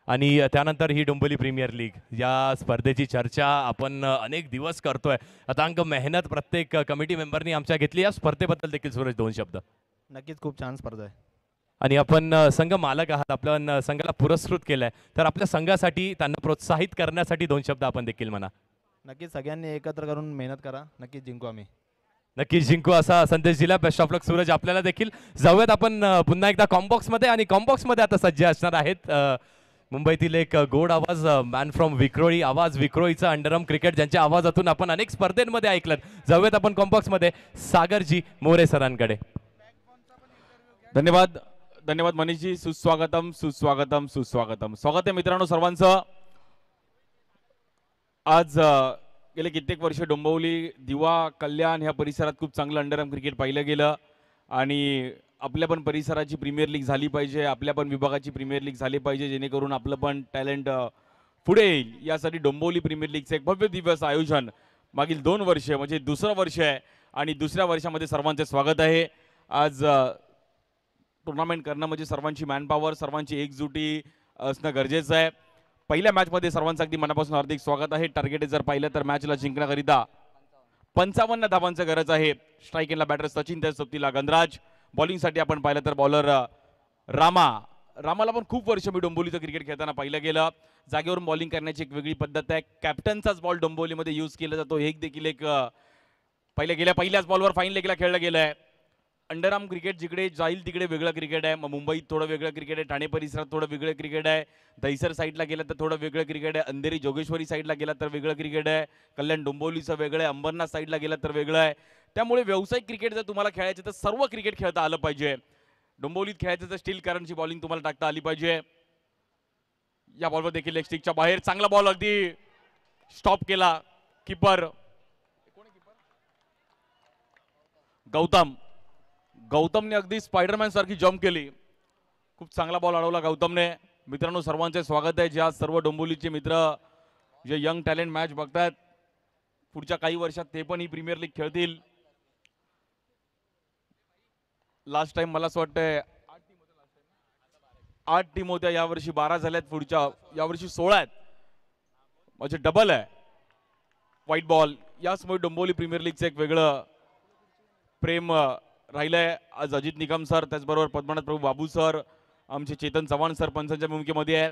आणि त्यानंतर ही डोंबिवली प्रीमियर लीग या स्पर्धेची चर्चा आपण अनेक दिवस करतोय. अतांग मेहनत प्रत्येक कमिटी मेंबरनी आमच्या घेतली. या स्पर्धेबद्दल देखील सूरज 2 शब्द. नक्कीच खूप छान स्पर्धा आहे आणि आपण संघ मालक आहात, आपल्या संघाला पुरस्कृत केलंय तर आपल्या संघासाठी त्यांना प्रोत्साहित करण्यासाठी 2 शब्द आपण देखील म्हणा. नक्कीच सगळ्यांनी एकत्र करून मेहनत करा. नक्कीच जिंकू आम्ही. नक्कीच जिंकू असा संदेश दिला. बेस्ट ऑफ लक सूरज आपल्याला देखील. जाऊयात आपण पुन्हा एकदा कॉम्बॉक्समध्ये आणि कॉम्बॉक्समध्ये आता सज्ज असणार आहेत मुंबईतील एक गोड आवाज, मॅन फ्रॉम विक्रोळी, आवाज विक्रोळीचा, अंडरआर्म क्रिकेट ज्यांच्या आवाजातून आपण अनेक स्पर्धेमध्ये ऐकलं. जाऊयात आपण कॉम्बॉक्समध्ये सागरजी मोरे सरांकडे. धन्यवाद धन्यवाद मनीषजी. सुस्वागतम सुस्वागतम सुस्वागतम. स्वागत आहे मित्रांनो सर्वांचं. आज गेले कित्येक वर्ष डोंबिवली, दिवा, कल्याण ह्या परिसरात खूप चांगलं अंडरआर्म क्रिकेट पाहिलं गेलं आणि आपल्या पण परिसराची प्रीमियर लीग झाली पाहिजे, आपल्या पण विभागाची प्रीमियर लीग झाली पाहिजे जेणेकरून आपलं पण टॅलेंट पुढे येईल. यासाठी डोंबिवली प्रीमियर लीगचं एक भव्य दिवस आयोजन मागील 2 वर्ष म्हणजे दुसरं वर्ष आहे आणि दुसऱ्या वर्षामध्ये सर्वांचे स्वागत आहे. आज टुर्नामेंट करणं म्हणजे सर्वांची मॅनपॉवर, सर्वांची एकजुटी असणं गरजेचं आहे. पहिल्या मॅचमध्ये सर्वांचं अगदी मनापासून हार्दिक स्वागत आहे. टार्गेट जर पाहिलं तर मॅचला जिंकण्याकरिता 55 धावांचं गरज आहे. स्ट्राईक एंडला बॅटर सचिन, त्या सोबतीला गणराज. बॉलिंगसाठी आपण पाहिलं तर बॉलर रामाला पण खूप वर्ष मी डोंबिवलीचं क्रिकेट खेळताना पाहिलं गेलं. जागेवरून बॉलिंग करण्याची एक वेगळी पद्धत आहे. कॅप्टनचाच बॉल डोंबिवलीमध्ये यूज केला जातो. हे देखील एक पहिल्याच बॉलवर फाईन लेगला खेळलं गेलं आहे. अंडरआर्म क्रिकेट जिकडे जाईल तिकडे वेगळं क्रिकेट आहे. मग मुंबईत थोडं वेगळं क्रिकेट आहे, ठाणे परिसरात थोडं वेगळं क्रिकेट आहे, दहिसर साईडला गेलं तर थोडं वेगळं क्रिकेट आहे, अंधेरी जोगेश्वरी साईडला गेला तर वेगळं क्रिकेट आहे, कल्याण डोंबिवलीचं वेगळं आहे, अंबरनाथ साईडला गेलं तर वेगळं आहे. त्यामुळे व्यावसायिक क्रिकेट जर तुम्हाला खेळायचं तर सर्व क्रिकेट खेळता आलं पाहिजे. डोंबिवलीत खेळायचं तर स्टील करंटची बॉलिंग तुम्हाला टाकता आली पाहिजे. या बॉलवर देखील लेग स्टिकच्या बाहेर चांगला बॉल अगदी स्टॉप केला कीपर गौतमने अगदी स्पायडरमॅन सारखी जम्प केली. खूप चांगला बॉल अडवला गौतमने. मित्रांनो सर्वांचे स्वागत आहे. जे आज सर्व डोंबिवलीचे मित्र जे यंग टॅलेंट मॅच बघतात, पुढच्या काही वर्षात ते पण ही प्रीमियर लीग खेळतील. लास्ट टाइम मला असं वाटतंय 8 टीम होत्या, यावर्षी 12 झाल्यात, पुढच्या यावर्षी 16 आहेत, म्हणजे डबल आहे. व्हाईट बॉल याचमुळे डोंबिवली प्रीमियर लीगचं एक वेगळं प्रेम राहिलंय. आज अजित निकम सर, त्याचबरोबर पद्मनाथ प्रभू बाबू सर, आमचे चेतन चव्हाण सर पंचांच्या भूमिकेमध्ये आहे.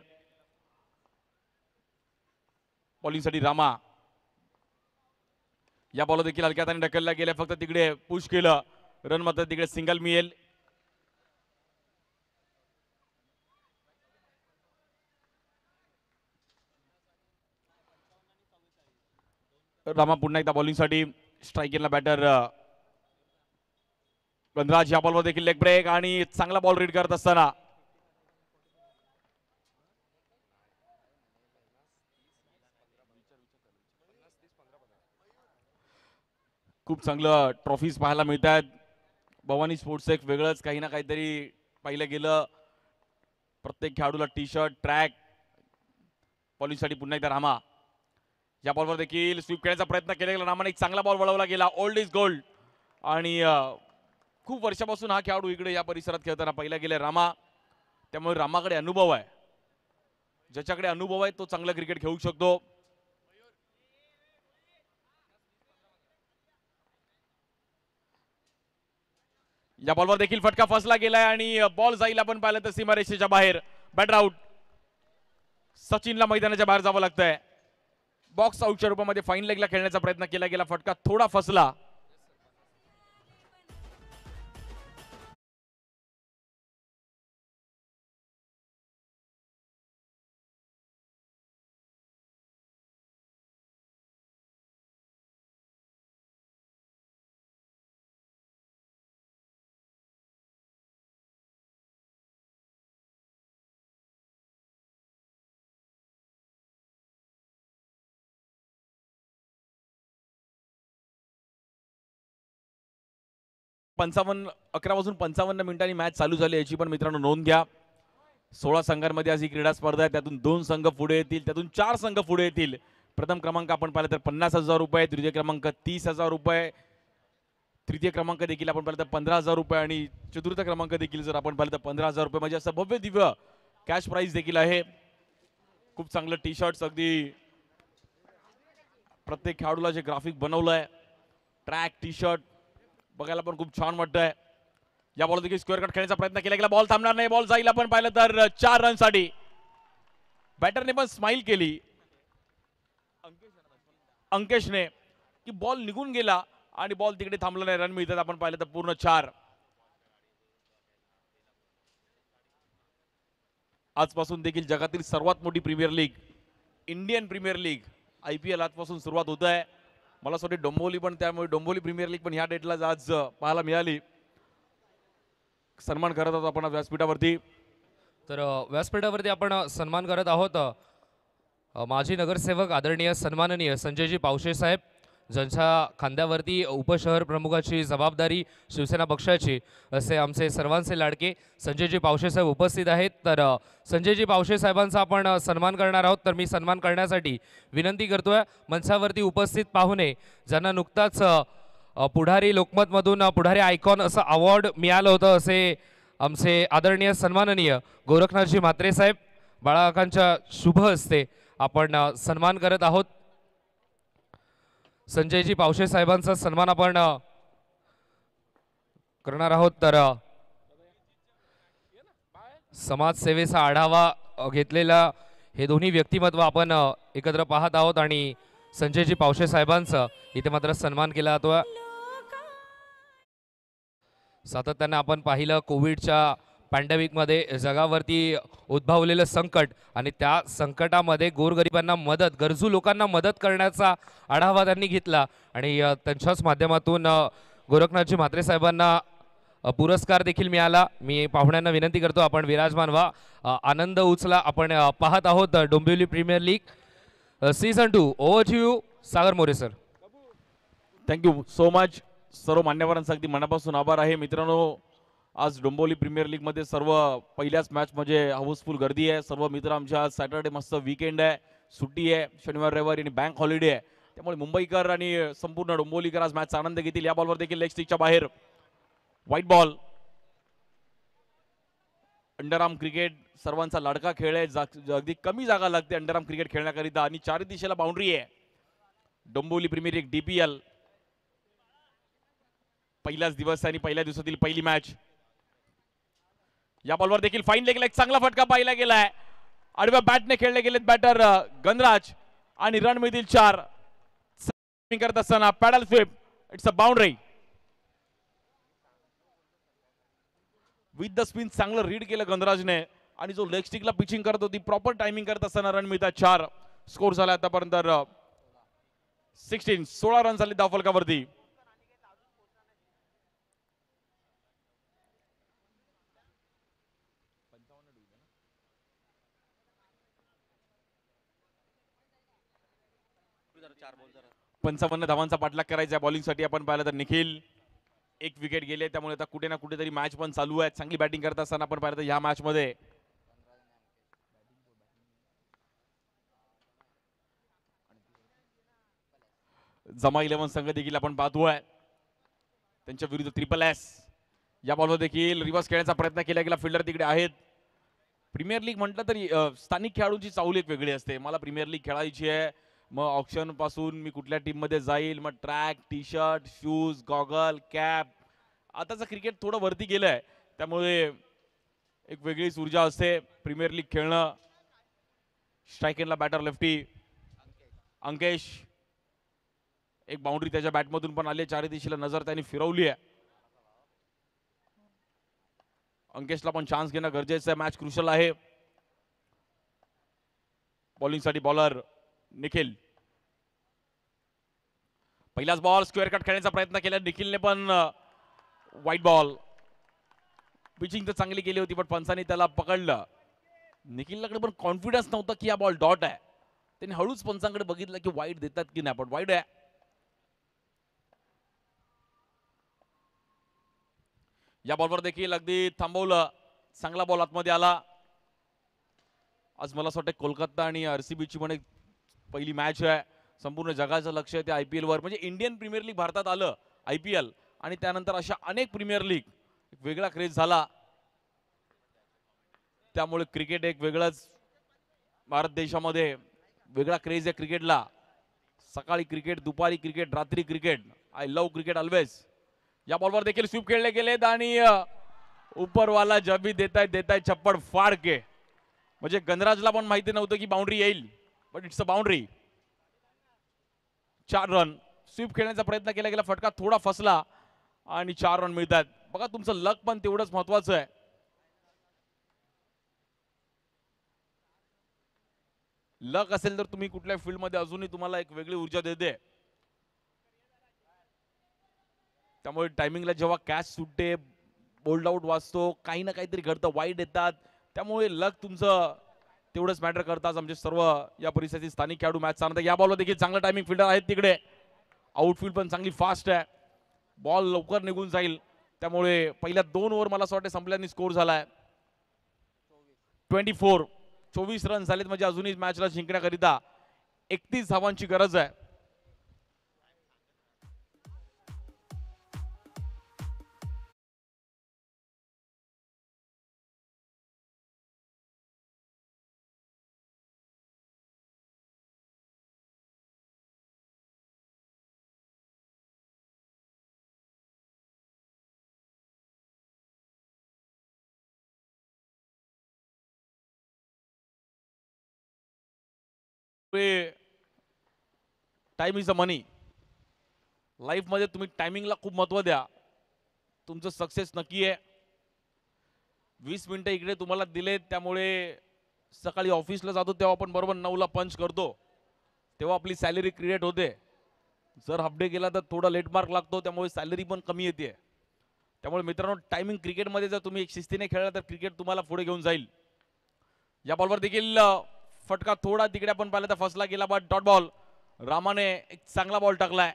बॉलिंगसाठी रामा, या बॉल देखील हलक्या हाताने ढकलला गेला, फक्त तिकडे पुश केलं, रन मात्र तिकडे सिंगल मिळेल. रामा पुन्हा एकदा बॉलिंगसाठी, स्ट्राईक बॅटर वनराज. या बॉलवर देखील लेग ब्रेक आणि चांगला बॉल रीड करत असताना खूप चांगलं ट्रॉफीज पाहायला मिळत आहेत. भवानी स्पोर्ट्स एक वेगळंच काही ना काहीतरी पाहिलं गेलं. प्रत्येक खेळाडूला टी शर्ट, ट्रॅक. बॉलिंगसाठी पुन्हा एकदा रामा, या बॉलवर देखील स्वीप खेळण्याचा प्रयत्न केला गेला. रामाने एक चांगला बॉल वळवला गेला. Old is gold. आणि खूप वर्षापासून हा खेळाडू इकडे या परिसरात खेळताना पाहिला गेला रामा, त्यामुळे रामाकडे अनुभव आहे. ज्याच्याकडे अनुभव आहे तो चांगलं क्रिकेट खेळू शकतो. या बॉलवर देखील फटका फसला गेलाय आणि बॉल जाईल आपण पाहिलं तर सीमारेषेच्या बाहेर. Batter out. सचिनला मैदानाच्या बाहेर जावं लागतंय. बॉक्स आउटच्या रूपामध्ये फाईन लेगला खेळण्याचा प्रयत्न केला गेला, फटका थोडा फसला. पंचावन्न 11 वाजून 55 मिनिटांनी मॅच चालू झाली, याची पण मित्रांनो नोंद घ्या. 16 संघांमध्ये आज ही क्रीडा स्पर्धा आहे. त्यातून 2 संघ पुढे येतील, त्यातून 4 संघ पुढे येतील. प्रथम क्रमांक आपण पाहिलं तर 50,000 रुपये, द्वितीय क्रमांक 30,000 रुपये, तृतीय क्रमांक देखील आपण पाहिलं तर 15,000 रुपये आणि चतुर्थ क्रमांक देखील जर आपण पाहिलं तर 15,000 रुपये. म्हणजे असं भव्य दिव्य कॅश प्राइज देखील आहे. खूप चांगलं टी शर्ट्स, अगदी प्रत्येक खेळाडूला जे ग्राफिक बनवलंय, ट्रॅक, टी शर्ट बघायला पण खूप छान वाटतंय. या बॉल देखील स्क्वेअर कट खेळण्याचा प्रयत्न केला गेला. बॉल थांबणार नाही, बॉल जाईल आपण पाहिलं तर 4 रनसाठी. बॅटरने पण स्माइल केली अंकेशने की बॉल निघून गेला आणि बॉल तिकडे थांबला नाही, रन मिळतात आपण पाहिलं तर पूर्ण 4. आजपासून देखील जगातील सर्वात मोठी premier league, Indian premier league IPL आजपासून सुरुवात होत आहे. मला असं वाटतं डोंबिवली पण, त्यामुळे डोंबिवली प्रीमियर लीग पण ह्या डेटला आज पाहायला मिळाली. सन्मान करत आहोत आपण व्यासपीठावरती. तर व्यासपीठावरती आपण सन्मान करत आहोत माजी नगरसेवक आदरणीय सन्माननीय संजयजी पावशे साहेब, ज्यांच्या खांद्यावरती उपशहर प्रमुखाची जबाबदारी शिवसेना पक्षाची असे आमचे सर्वांचे लाडके संजयजी पावशे साहेब उपस्थित आहेत. तर संजयजी पावशे साहेबांचा आपण सन्मान करणार आहोत. तर मी सन्मान करण्यासाठी विनंती करतोय मंचावरती उपस्थित पाहुणे, ज्यांना नुकताच पुढारी लोकमतमधून पुढारी आयकॉन असं अवॉर्ड मिळालं होतं, असे आमचे आदरणीय सन्माननीय गोरखनाथजी म्हात्रे साहेब, बाळाकांच्या शुभ हस्ते आपण सन्मान करत आहोत. संजयजी पावशे साहेबांचा सन्मान आपण करणार आहोत. तर समाजसेवेचा आढावा घेतलेला हे दोन्ही व्यक्तिमत्व आपण एकत्र पाहत आहोत आणि संजयजी पावशे साहेबांचा इथे मात्र सन्मान केला जातो. सातत्याने आपण पाहिलं कोविडच्या पॅन्डेमिकमध्ये जगावरती उद्भवलेलं संकट आणि त्या संकटामध्ये गोरगरिबांना मदत, गरजू लोकांना मदत करण्याचा आढावा त्यांनी घेतला आणि त्यांच्याच माध्यमातून गोरखनाथजी म्हात्रे साहेबांना पुरस्कार देखील मिळाला. मी पाहुण्यांना विनंती करतो आपण विराजमान व्हा, आनंद उचला. आपण पाहत आहोत Dombivli premier league season 2. Over to you Sagar More sir. Thank you so much. सर्व मान्यवरांचा अगदी मनापासून आभार आहे. मित्रांनो, आज डोंबिवली प्रीमियर लीग मध्ये सर्व पहिल्याच मॅच म्हणजे हाऊसफुल गर्दी आहे. सर्व मित्र आमच्या आज सॅटर्डे मस्त वीकेंड आहे, सुट्टी आहे, शनिवार रविवारी आणि बँक हॉलिडे आहे. त्यामुळे मुंबईकर आणि संपूर्ण डोंबिवलीकर आज मॅचचा आनंद घेतील. या बॉलवर देखील लेग स्टिकच्या बाहेर व्हाईट बॉल. अंडरआर्म क्रिकेट सर्वांचा लाडका खेळ आहे. अगदी कमी जागा लागते अंडरआर्म क्रिकेट खेळण्याकरिता आणि चारही दिशेला बाउंड्री आहे. डोंबिवली प्रीमियर लीग DPL पहिलाच दिवस आणि पहिल्या दिवसातील पहिली मॅच. या बॉलवर देखील फाईन लेगला एक चांगला फटका पाहिला गेलाय. आडव्या बॅटने खेळले गेलेत बॅटर गणराज आणि रन मिळतील 4. करत असताना paddle sweep, it's a boundary. With the spin चांगलं रीड केलं गणराजने आणि जो लेग स्टिकला पिचिंग करत होती प्रॉपर टायमिंग करत असताना रन मिळतात 4. स्कोर झाला आतापर्यंत 16 रन झाले धावफलकावरती. पंचावन्न धावांचा पाठलाग करायचा बॉलिंगसाठी. आपण पाहिलं तर निखिल एक विकेट गेले, त्यामुळे आता कुठे ना कुठेतरी मॅच पण चालू आहे. चांगली बॅटिंग करत असताना आपण पाहिलं तर ह्या मॅच मध्ये जमा 11 संघ देखील आपण पाहतोय. त्यांच्या विरुद्ध SSS. या बॉलवर देखील रिव्हर्स खेळण्याचा प्रयत्न केला गेला. फिल्डर तिकडे आहेत. प्रीमियर लीग म्हटलं तरी स्थानिक खेळाडूंची चावली एक वेगळी असते. मला प्रीमियर लीग खेळायची आहे, मग ऑप्शन पासून मी कुठल्या टीम मध्ये जाईल, मग track, T-shirt, shoes, goggle, cap. आताचं क्रिकेट थोडं वरती गेलंय, त्यामुळे एक वेगळीच ऊर्जा असते प्रीमियर लीग खेळणं. स्ट्राईक एंडला बॅटर लेफ्टी अंकेश. एक बाउंड्री त्याच्या बॅटमधून पण आली. चारही दिशेला नजर त्याने फिरवली आहे. अंकेशला पण चान्स घेणं गरजेचं आहे. मॅच क्रुशल आहे. बॉलिंगसाठी बॉलर निखिल. पहिलाच बॉल स्क्वेअर कट खेळण्याचा प्रयत्न केला निखिलने, पण व्हाईट बॉल. पिचिंग तर चांगली केली होती पण पंचांनी त्याला पकडलं. निखिलकडे पण कॉन्फिडन्स नव्हता की हा बॉल डॉट आहे. त्यांनी हळूच पंचांकडे बघितलं की वाईट देतात की नाही, पण वाईट आहे. या बॉलवर देखील अगदी थांबवलं. चांगला बॉल आतमध्ये आला. आज मला असं वाटतं कोलकाता आणि RCBची पण एक पहिली मॅच आहे. संपूर्ण जगाचं लक्ष आहे त्या IPL वर. म्हणजे इंडियन प्रीमियर लीग भारतात आलं IPL, आणि त्यानंतर अशा अनेक प्रीमियर लीग, एक वेगळा क्रेज झाला. त्यामुळे क्रिकेट एक वेगळंच भारत देशामध्ये वेगळा क्रेज आहे क्रिकेटला. सकाळी क्रिकेट, दुपारी क्रिकेट, रात्री cricket. I love cricket always. या बॉलवर देखील स्वीप खेळले गेलेत आणि उपरवाला जब भी देताय छप्पड फाड़ के. म्हणजे गणराजला पण माहिती नव्हतं की बाउंड्री येईल, but it's a boundary. 4 run. Sweep खेळण्याचा प्रयत्न केला गेला, फटका थोडा फसला आणि 4 रन मिळतात. बघा तुमचं लक पण तेवढंच महत्वाचं आहे. लक असेल तर तुम्ही कुठल्या फील्ड मध्ये अजूनही तुम्हाला एक वेगळी ऊर्जा देते. त्यामुळे टायमिंगला जेव्हा कॅच सुटते, बोल्ड आउट वाजतो, काही ना काहीतरी घडतं, वाईट येतात, त्यामुळे लक तुमचं तेवढंच मॅटर करतात. आमचे सर्व या परिस्थितीत स्थानिक खेळाडू मॅच चालतात. या बॉलवर देखील चांगलं टायमिंग फिल्डर आहेत तिकडे. आउटफील्ड पण चांगली फास्ट आहे. बॉल लवकर निघून जाईल, त्यामुळे पहिल्या 2 ओव्हर मला असं वाटतं संपल्याने स्कोर झालाय 24. 24 रन झालेत, म्हणजे अजूनही मॅचला जिंकण्याकरिता 31 धावांची गरज आहे. टाइम इज द मनी. लाईफमध्ये तुम्ही टायमिंगला खूप महत्व द्या. तुमचं सक्सेस नक्की आहे. 20 मिनिटं इकडे तुम्हाला दिलेत, त्यामुळे सकाळी ऑफिसला जातो तेव्हा आपण बरोबर 9ला पंच करतो, तेव्हा आपली सॅलरी क्रिएट होते. जर हाफ डे गेला तर थोडा लेट मार्क लागतो, त्यामुळे सॅलरी पण कमी येते. त्यामुळे मित्रांनो, टायमिंग क्रिकेटमध्ये जर तुम्ही एक शिस्तीने खेळला तर क्रिकेट तुम्हाला पुढे घेऊन जाईल. या बॉलवर देखील फटका थोडा तिकडे आपण पाहिलं तर फसला गेला, बट डॉट बॉल. रामाने एक चांगला बॉल टाकलाय.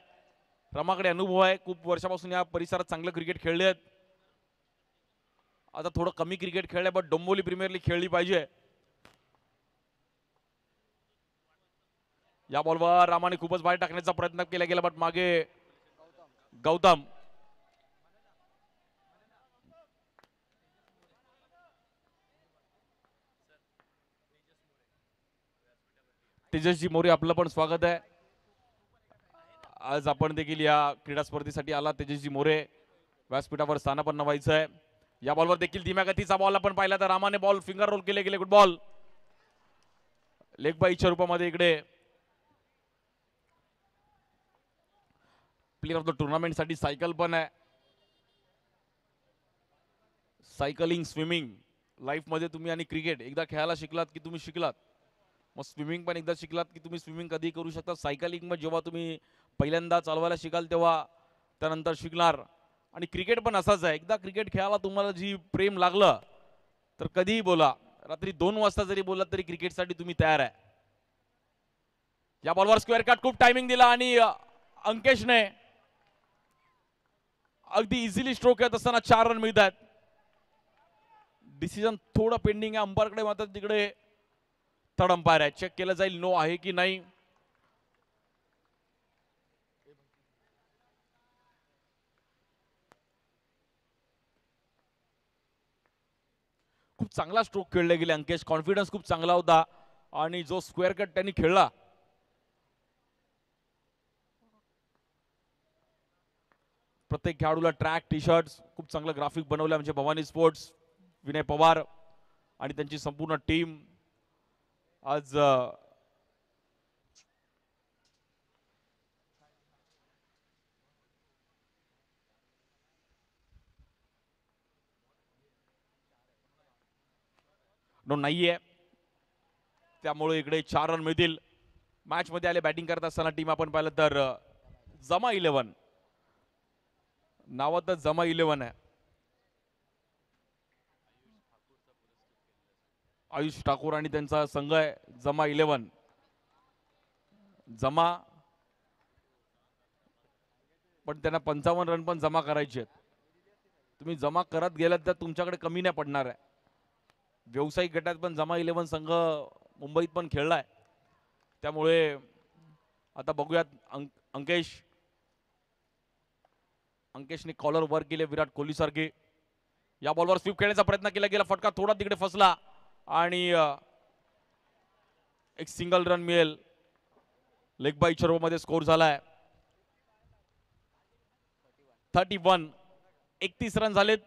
रामाकडे अनुभव आहे, खूप वर्षापासून या परिसरात चांगलं क्रिकेट खेळले आहेत. आता थोडं कमी क्रिकेट खेळलंय पण डोंबिवली प्रीमियर लीग खेळली पाहिजे. या बॉलवर रामाने खूपच बाहेर टाकण्याचा प्रयत्न केला गेला बट मागे गौतम. तेजसजी मोरे आपलं पण स्वागत आहे. आज आपण देखील या क्रीडा स्पर्धेसाठी आला. तेजसजी मोरे व्यासपीठावर स्थानापन्न व्हायचं आहे. या बॉलवर देखील धीम्या गतीचा बॉल आपण पाहिला तर रामाने बॉल फिंगर रोल केले गेले. Good ball. लेग बाईच्या रूपामध्ये इकडे प्लेअर ऑफ द टुर्नामेंट साठी सायकल पण आहे. सायकलिंग स्विमिंग लाईफ मध्ये तुम्ही आणि क्रिकेट एकदा खेळायला शिकलात की तुम्ही शिकलात. मग स्विमिंग पण एकदा शिकलात की तुम्ही स्विमिंग कधी करू शकता. सायकलिंग मध्ये जेव्हा तुम्ही पहिल्यांदा चालवायला शिकाल तेव्हा त्यानंतर शिकणार. आणि क्रिकेट पण असाच आहे. एकदा क्रिकेट खेळायला तुम्हाला जी प्रेम लागलं तर कधीही बोला. रात्री 2 वाजता जरी बोललात तरी क्रिकेटसाठी तुम्ही तयार आहे. या बॉलवर स्क्वेअर कट खूप टायमिंग दिला आणि अंकेशने अगदी इझिली स्ट्रोक येत असताना 4 रन मिळतात. डिसिजन थोडं पेंडिंग आहे अंपायरकडे. मात्र तिकडे थर्ड अंपायर आहे. चेक केलं जाईल नो आहे की नाही. खूप चांगला स्ट्रोक खेळले गेले अंकेश. कॉन्फिडन्स खूप चांगला होता आणि जो स्क्वेअर कट त्यांनी खेळला प्रत्येक खेळाडूला ट्रॅक टी शर्ट खूप चांगलं ग्राफिक बनवलं म्हणजे भवानी स्पोर्ट्स विनय पवार आणि त्यांची संपूर्ण टीम. आज नाहीये त्यामुळे इकडे 4 रन मिळतील. मॅच मध्ये आले बॅटिंग करत असताना टीम आपण पाहिलं तर जमा 11 नावातच जमा 11 आहे. आयुष ठाकूर आणि त्यांचा संघ आहे जमा 11. जमा पण त्यांना 55 रन पण जमा करायचे आहेत. तुम्ही जमा करत गेलात तर तुमच्याकडे कमी नाही पडणार आहे. व्यावसायिक गटात पण जमा 11 संघ मुंबईत पण खेळलाय. त्यामुळे आता बघूयात अंकेशने कॉलर वर केले विराट कोहली सारखे. या बॉलवर स्वीप खेळण्याचा प्रयत्न केला गेला. फटका थोडा तिकडे फसला आणि एक सिंगल रन मिळेल. लेग बाईच्या रूपामध्ये स्कोर झालाय 31. 31 रन झालेत.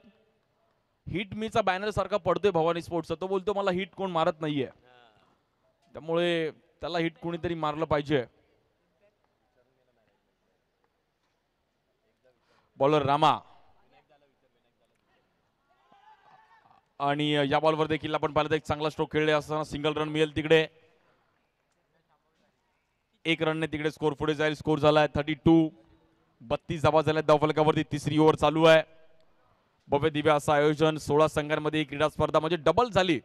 हिट मीचा बॅनर सारखा पडतोय भवानी स्पोर्ट्सचा. तो बोलतो मला हिट कोण मारत नाहीये त्यामुळे त्याला हिट कोणीतरी मारलं पाहिजे. बॉलर रामा आणि या बॉलवर देखील आपण पाहिलं एक चांगला स्ट्रोक खेळले असताना सिंगल रन मिळेल तिकडे. 1 रनने तिकडे स्कोर पुढे जाईल. स्कोर झालाय 32. 32 धावा झाल्या धावफलकावरती. 3री ओव्हर चालू आहे. भव्य दिव्य असं आयोजन 16 संघांमध्ये क्रीडा स्पर्धा म्हणजे डबल झाली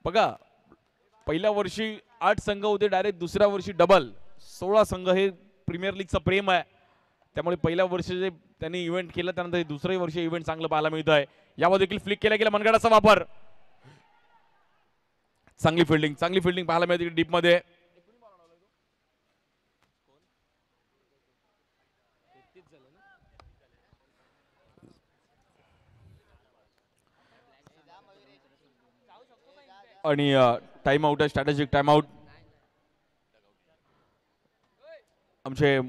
बघा. पहिल्या वर्षी 8 संघ होते डायरेक्ट. दुसऱ्या वर्षी डबल 16 संघ. हे प्रीमियर लीगचं प्रेम आहे. त्यामुळे पहिल्या वर्षी जे त्यांनी इव्हेंट केलं त्यानंतर दुसऱ्या वर्षी इव्हेंट चांगलं पाहायला मिळत आहे. यावर देखील फ्लिक केला गेला. मनगडाचा वापर. चांगली फिल्डिंग पाहायला मिळते डीप मध्ये. आणि टाइम आउट आहे. Strategic time out. आमचे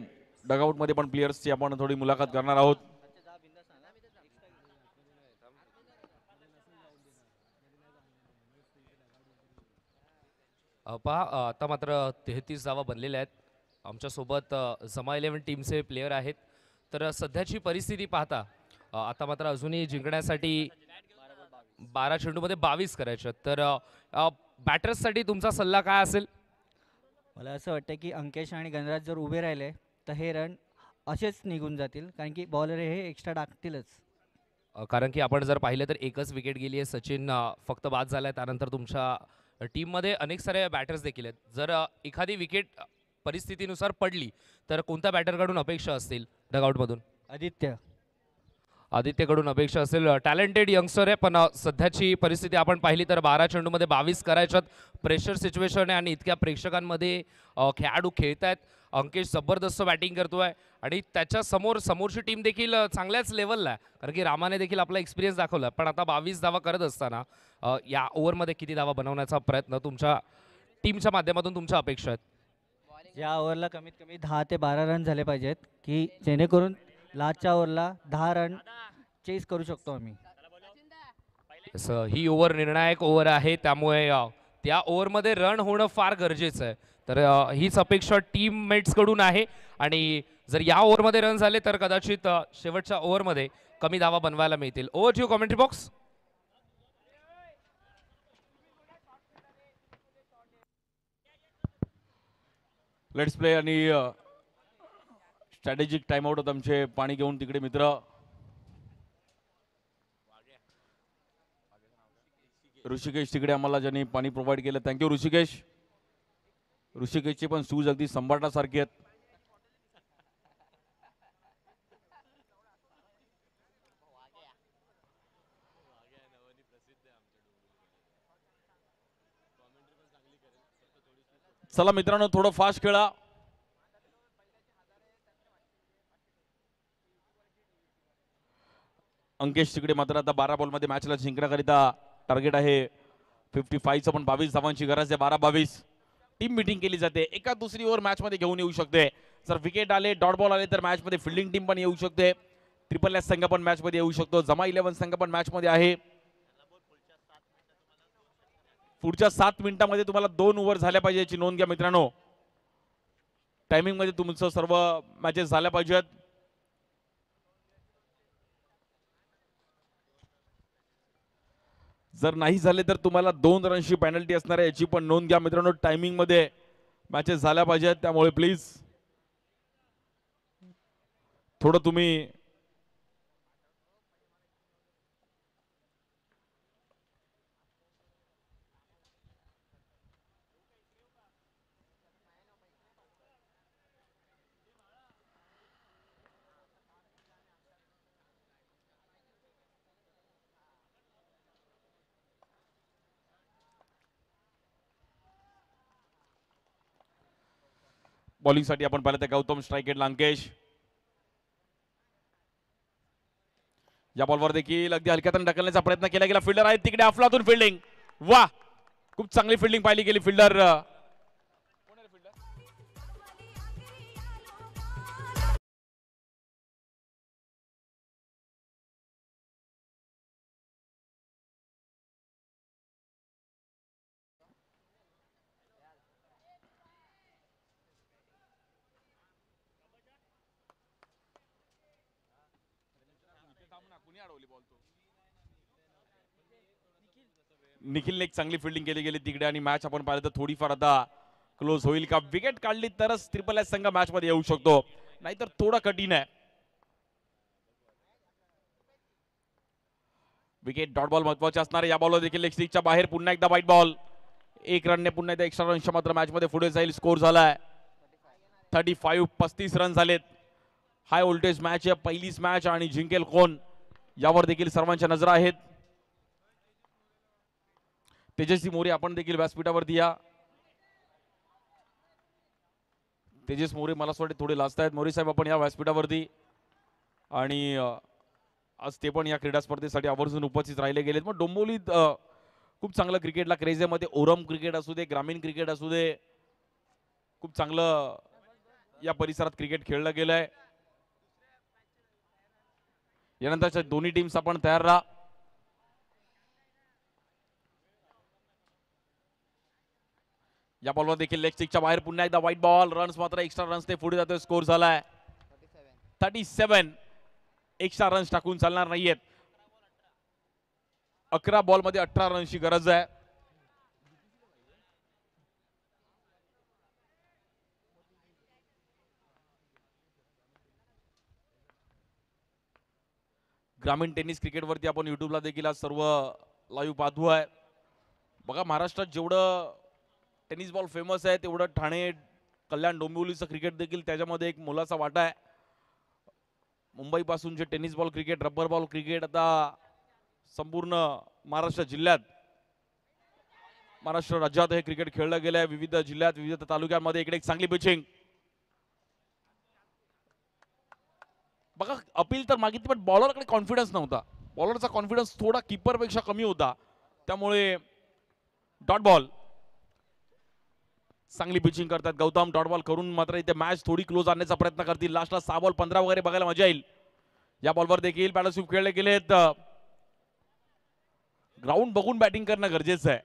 डगआउट मध्ये पण प्लेयर्सची आपण थोडी मुलाखत करणार आहोत. पहा आता मात्र 33 धावा बनलेल्या आहेत. आमच्यासोबत जमा 11 टीमचे प्लेयर आहेत. तर सध्याची परिस्थिती पाहता आता मात्र अजूनही जिंकण्यासाठी 12 चेंडूमध्ये 22 करायचे. तर बॅटर्ससाठी तुमचा सल्ला काय असेल? मला असं वाटतं की अंकेश आणि गणराज जर उभे राहिले तर हे रन असेच निघून जातील कारण की बॉलर हे एक्स्ट्रा टाकतीलच. कारण की आपण जर पाहिलं तर एकच विकेट गेली आहे. सचिन फक्त बाद झालाय. त्यानंतर तुमच्या टीममध्ये अनेक सारे बॅटर्स देखील आहेत. जर एखादी विकेट परिस्थितीनुसार पडली तर कोणत्या बॅटरकडून अपेक्षा असतील डगआउटमधून? आदित्य. आदित्यकडून अपेक्षा असेल. टॅलेंटेड यंगस्टर आहे, पण सध्याची परिस्थिती आपण पाहिली तर 12 चेंडूमध्ये 22 करायच्यात. प्रेशर सिच्युएशन आहे आणि इतक्या प्रेक्षकांमध्ये खेळाडू खेळत आहेत. अंकेश जबरदस्त बॅटिंग करतोय आणि त्याच्या समोरची टीम देखील चांगल्याच लेवलला आहे, कारण की रामाने देखील आपला एक्सपिरियन्स दाखवला. पण आता 22 धावा करत असताना या ओव्हरमध्ये किती धावा बनवण्याचा प्रयत्न तुमच्या टीमच्या माध्यमातून तुमच्या अपेक्षा आहेत? या ओव्हरला कमीत कमी 10 ते 12 रन झाले पाहिजेत, की जेणेकरून लास्टच्या ओव्हरला 10 रन चेस करू शकतो आम्ही. ही ओव्हर निर्णायक ओव्हर आहे, त्यामुळे त्या ओव्हरमध्ये रन होणं फार गरजेचं आहे. तर हीच अपेक्षा टीममेट्सकडून आहे आणि जर या ओव्हरमध्ये रन झाले तर कदाचित शेवटच्या ओव्हरमध्ये कमी धावा बनवायला मिळतील. Over to commentary box. Let's play आणि स्ट्रॅटेजिक टाइमआउट होत आमचे. पाणी घेऊन तिकडे मित्र ऋषिकेश तिकडे आम्हाला ज्यांनी पाणी प्रोव्हाइड केलं, थँक्यू ऋषिकेश. ऋषिकेशचे पण शूज अगदी संभाटासारखे आहेत. चला मित्रांनो, थोडं फास्ट खेळा. अंकेश तिकडे मात्र आता 12 बॉलमध्ये मॅचला जिंकण्याकरिता टार्गेट आहे 55चं, पण 22 धावांची गरज आहे. 12-22 टीम मीटिंग केली जाते. एका दुसरी ओव्हर मॅचमध्ये घेऊन येऊ शकते. जर विकेट आले, डॉट बॉल आले तर मॅचमध्ये फिल्डिंग टीम पण येऊ शकते. ट्रिपल एस संघ पण मॅचमध्ये येऊ शकतो. जमा 11 संघ पण मॅचमध्ये आहे. पुढच्या 7 मिनिटांमध्ये तुम्हाला 2 ओव्हर झाल्या पाहिजे याची नोंद घ्या मित्रांनो. टायमिंग मध्ये तुमचं सर्व मॅचेस झाल्या पाहिजेत. जर नाही झाले तर तुम्हाला 2 रनची पेनल्टी असणार आहे, याची पण नोंद घ्या मित्रांनो. टायमिंग मध्ये मॅचेस झाल्या पाहिजेत, त्यामुळे प्लीज थोडं तुम्ही बॉलिंग साठी आपण पाहिलं तर गौतम स्ट्राइक एंड अंकेश. या बॉलवर देखील अगदी हलक्यातून ढकलण्याचा प्रयत्न केला गेला. फिल्डर आहे तिकडे, अफलातून फिल्डिंग. वा, खूप चांगली फिल्डिंग पाहिली गेली. फिल्डर निखिलने एक चांगली फिल्डिंग केली गेली तिकडे आणि मॅच आपण पाहिलं तर थोडीफार आता क्लोज होईल का. विकेट काढली तरच ट्रिपल एस संघ मॅच मध्ये येऊ शकतो, नाहीतर थोडा कठीण आहे. विकेट डॉट बॉल महत्वाचे असणार. या बॉलवर देखील लेग स्टिकच्या बाहेर पुन्हा एकदा व्हाईट बॉल. 1 रनने पुन्हा एकदा एक्स्ट्रा रनच्या मात्र मॅच मध्ये पुढे जाईल. स्कोर झालाय 35. 35 रन झालेत. हाय व्होल्टेज मॅच आहे, पहिलीच मॅच आणि जिंकेल कोण यावर देखील सर्वांच्या नजरा आहेत. तेजस्वी मोरे आपण देखील व्यासपीठावरती या. तेजस मोरे मला असं वाटतं थोडे लाजत आहेत. मोरे साहेब आपण या व्यासपीठावरती. आणि आज ते पण या क्रीडा स्पर्धेसाठी आवर्जून उपस्थित राहिले गेलेत. मग डोंबिवलीत खूप चांगलं क्रिकेटला क्रेज आहे. मध्ये ओरम क्रिकेट असू दे, ग्रामीण क्रिकेट असू दे, खूप चांगलं या परिसरात क्रिकेट खेळलं गेलंय. यानंतरच्या दोन्ही टीम्स आपण तयार राहा. या बॉलवर देखील लेग स्टिकच्या बाहेर पुन्हा एकदा व्हाईट बॉल. रन्स मात्र एक्स्ट्रा रन्स ते पुढे जातोय. स्कोर झालाय 37. एक्स्ट्रा रन्स टाकून चालणार नाहीयेत. 11 बॉल मध्ये 18 रनची गरज आहे. ग्रामीण टेनिस क्रिकेटवरती आपण युट्यूबला देखील आज सर्व लाईव्ह पाहतो आहे. बघा, महाराष्ट्रात जेवढं टेनिस बॉल फेमस आहे तेवढं ठाणे, कल्याण, डोंबिवलीचं क्रिकेट देखील त्याच्यामध्ये एक मोलाचा वाटा आहे. मुंबईपासून जे tennis ball cricket, rubber ball cricket आता संपूर्ण महाराष्ट्र जिल्ह्यात, महाराष्ट्र राज्यात हे क्रिकेट खेळलं गेलं आहे. विविध जिल्ह्यात, विविध तालुक्यांमध्ये. इकडे एक चांगली पिचिंग. बघा, अपील तर मागितली पण बॉलरकडे कॉन्फिडन्स नव्हता. बॉलरचा कॉन्फिडन्स थोडा कीपरपेक्षा कमी होता, त्यामुळे डॉट बॉल. चांगली पिचिंग करतात गौतम. डॉट बॉल करून मात्र इथे मॅच थोडी क्लोज आणण्याचा प्रयत्न करतील. लास्टला 6 बॉल 15 वगैरे बघायला मजा येईल. या बॉलवर देखील पॅडल स्वीप खेळले गेलेत. ग्राउंड बघून बॅटिंग करणं गरजेचं आहे.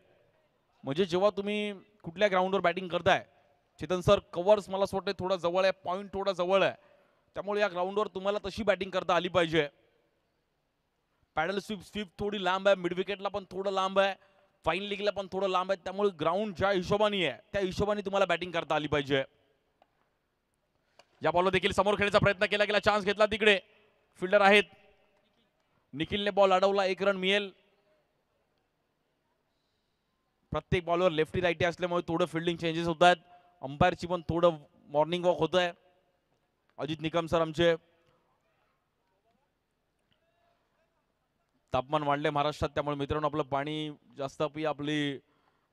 म्हणजे जेव्हा तुम्ही कुठल्या ग्राउंडवर बॅटिंग करताय, चेतन सर, कव्हर्स मला असं वाटतं थोडा जवळ आहे, पॉईंट थोडा जवळ आहे, त्यामुळे या ग्राउंडवर तुम्हाला तशी बॅटिंग करता आली पाहिजे. पॅडल स्वीप थोडी लांब आहे, मिड विकेटला पण थोडं लांब आहे, फाईन लीगला पण थोडं लांब आहे, त्यामुळे ग्राउंड ज्या हिशोबाने आहे त्या हिशोबाने तुम्हाला बॅटिंग करता आली पाहिजे. या बॉलवर देखील समोर खेळण्याचा प्रयत्न केला गेला, चान्स घेतला. तिकडे फिल्डर आहेत, निखिलने बॉल अडवला, 1 रन मिळेल. प्रत्येक बॉलवर लेफ्टी राईटी असल्यामुळे थोडं फिल्डिंग चेंजेस होत आहेत. अंपायरची पण थोडं मॉर्निंग वॉक होत आहे. अजित निकम सर आमचे. तापमान वाढले महाराष्ट्रात, त्यामुळे मित्रांनो आपलं पाणी जास्त पिया, आपली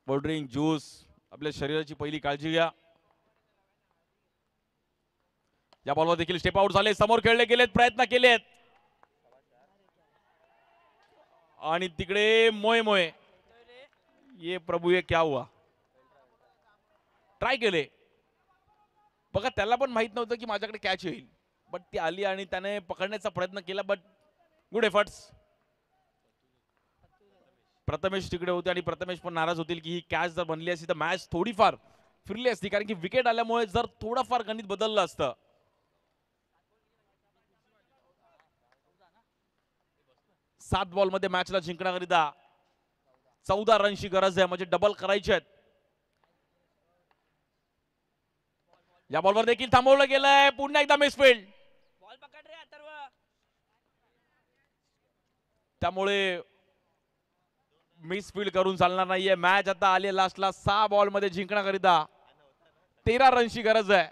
कोल्ड्रिंक, ज्यूस, आपल्या शरीराची पहिली काळजी घ्या. या बॉलवर देखील स्टेप आउट झाले, समोर खेळले गेलेत, प्रयत्न केलेत आणि तिकडे मोये मोये, ये प्रभू ये क्या हुआ, ट्राय केले. बघा, त्याला पण माहित नव्हतं की माझ्याकडे कॅच येईल, बट ती आली आणि त्याने पकडण्याचा प्रयत्न केला, बट गुड एफर्ट्स. प्रथमेश तिकडे होते आणि प्रथमेश पण नाराज होतील की ही कॅच जर बनली असती तर मॅच थोडीफार फिरली असती, कारण की विकेट आल्यामुळे जर थोडाफार गणित बदललं असतं. सात बॉलमध्ये मॅचला जिंकण्याकरिता 14 रनची गरज आहे, म्हणजे डबल करायचे आहेत. या बॉलवर देखील थांबवलं गेलंय, पुन्हा एकदा मिसफील्ड. बॉल पकड रे अथर्व. त्यामुळे मिसफील्ड करून चालणार नाहीये. मॅच आता आली लास्टला 6 बॉलमध्ये जिंकण्याकरिता 13 रनची गरज आहे.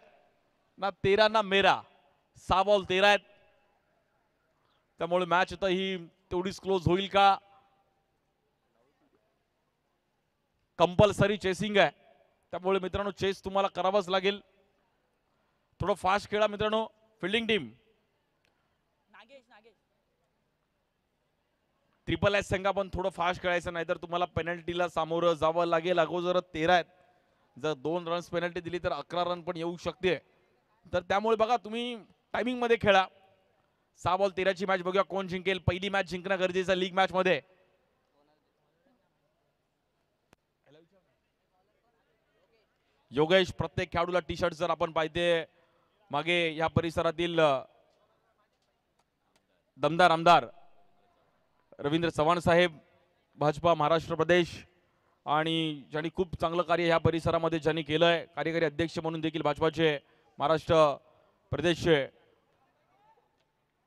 ना 13 ना मेरा, 6 बॉल 13 आहेत. त्यामुळे मॅच आता ही तेवढीच क्लोज होईल का? कंपल्सरी चेसिंग आहे, त्यामुळे मित्रांनो चेस तुम्हाला करावंच लागेल. थोडं फास्ट खेळा मित्रांनो. फिल्डिंग टीम ट्रिपल एस संघा पण थोडं फास्ट खेळायचं, नाहीतर तुम्हाला पेनल्टीला सामोरं जावं लागेल. अगोदर 13 आहेत, जर 2 रन्स पेनल्टी दिली तर 11 रन पण येऊ शकते. तर त्यामुळे बघा, तुम्ही टायमिंग मध्ये खेळा. 6 बॉल 13ची मॅच बघूया कोण जिंकेल. पहिली मॅच जिंकणं गरजेचं लीग मॅच मध्ये. योगेश, प्रत्येक खेळाडूला टी शर्ट जर आपण पाहिजे मागे या परिसरातील दमदार आमदार रवींद्र चव्हाण साहेब, भाजपा महाराष्ट्र प्रदेश, आणि ज्यांनी खूप चांगलं कार्य या परिसरामध्ये ज्यांनी केलंय, कार्यकारी अध्यक्ष म्हणून देखील भाजपाचे महाराष्ट्र प्रदेशचे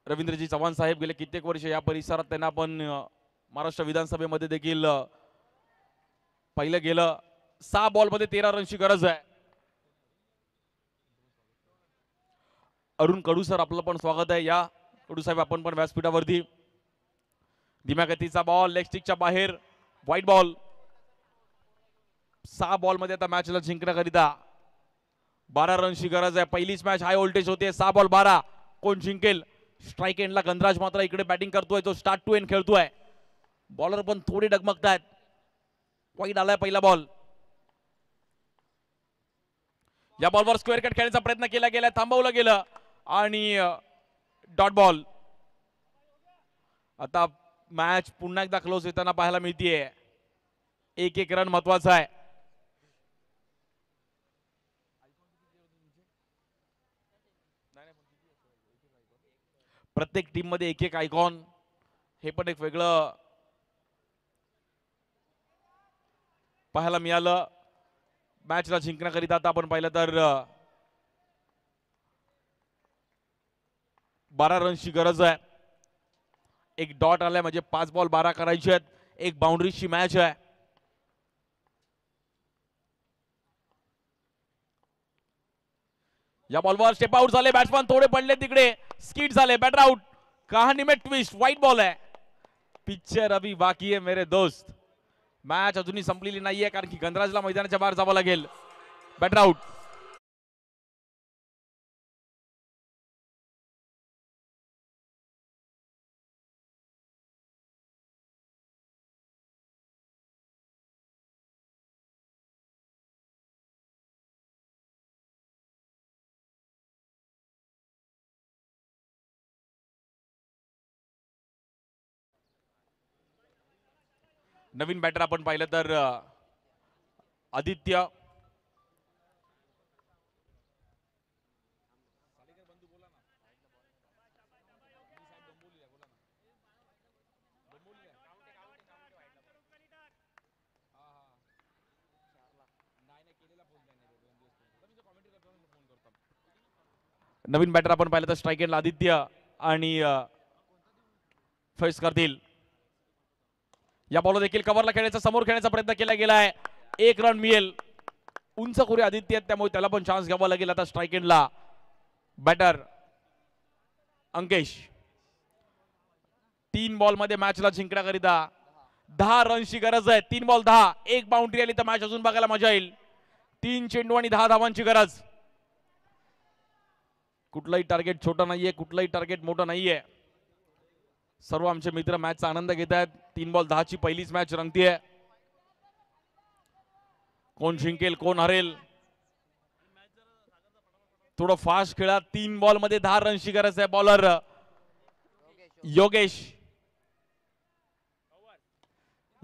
रवींद्रजी चव्हाण साहेब गेले कित्येक वर्ष या परिसरात, त्यांना आपण महाराष्ट्र विधानसभेमध्ये देखील पाहिलं गेलं. 6 बॉलमध्ये 13 रनची गरज आहे. अरुण कडू सर, आपलं पण स्वागत आहे. या कडू साहेब, आपण पण व्यासपीठावरती. धीम्या गतीचा बॉल लेग स्टिकच्या बाहेर, व्हाईट बॉल. 6 बॉलमध्ये आता मॅचला जिंकण्याकरिता 12 रनची गरज आहे. पहिलीच मॅच हाय व्होल्टेज होते. 6 बॉल 12, कोण जिंकेल? स्ट्राईक एंडला गंधराज मात्र इकडे बॅटिंग करतोय, तो स्टार्ट टू एंड खेळतोय. बॉलर पण थोडे डगमगतायत. वाईड आलाय पहिला बॉल. या बॉलवर स्क्वेअर कट खेळण्याचा प्रयत्न केला गेला, थांबवलं गेलं आणि डॉट बॉल. आता मॅच पुन्हा एकदा क्लोज येताना पाहायला मिळतीये. 1-1 रन महत्वाचा आहे. प्रत्येक टीम मध्ये 1-1 आयकॉन, हे पण एक वेगळं पाहायला मिळालं. मॅचला जिंकण्याकरिता आता आपण पाहिलं तर 12 रनची गरज आहे. एक डॉट आलाय, म्हणजे 5 बॉल 12 करायचे आहेत. एक बाउंड्रीची मॅच आहे. या बॉलवर स्टेप आउट झाले बॅट्समन, थोडे पडले तिकडे, स्किट झाले, बॅटर आउट. कहाणी में ट्विस्ट, व्हाईट बॉल आहे. पिक्चर अभी बाकी आहे मेरे दोस्त. मॅच अजूनही संपलेली नाहीये कारण की गणराजला मैदानाच्या बाहेर जावं लागेल. Batter out. नवीन बॅटर आपण पाहिलं तर आदित्य. नवीन बॅटर आपण पाहिलं तर स्ट्राईक एंडला आदित्य आणि फेस करतील. या बॉल देखील कव्हरला खेळण्याचा, समोर खेळण्याचा प्रयत्न केला गेलाय. 1 रन मिळेल. उंच खोरे आदित्य आहेत त्यामुळे त्याला पण चान्स घ्यावा लागेल. आता स्ट्राईक एंडला बॅटर अंकेश. 3 बॉल मध्ये मॅचला जिंकण्याकरिता 10 रनची गरज आहे. 3 बॉल 10, 1 बाउंड्री आली तर मॅच अजून बघायला मजा येईल. 3 चेंडू आणि 10 धावांची गरज. कुठलाही टार्गेट छोटा नाहीये, कुठलाही टार्गेट मोठं नाहीये. सर्व आमचे मित्र मॅचचा आनंद घेत आहेत. 3 बॉल 10 ची पहिलीच मॅच रंगतीये. कोण जिंकेल कोण हरेल, थोडं फास्ट खेळा. 3 बॉल मध्ये 10 रनची गरज आहे. बॉलर योगेश.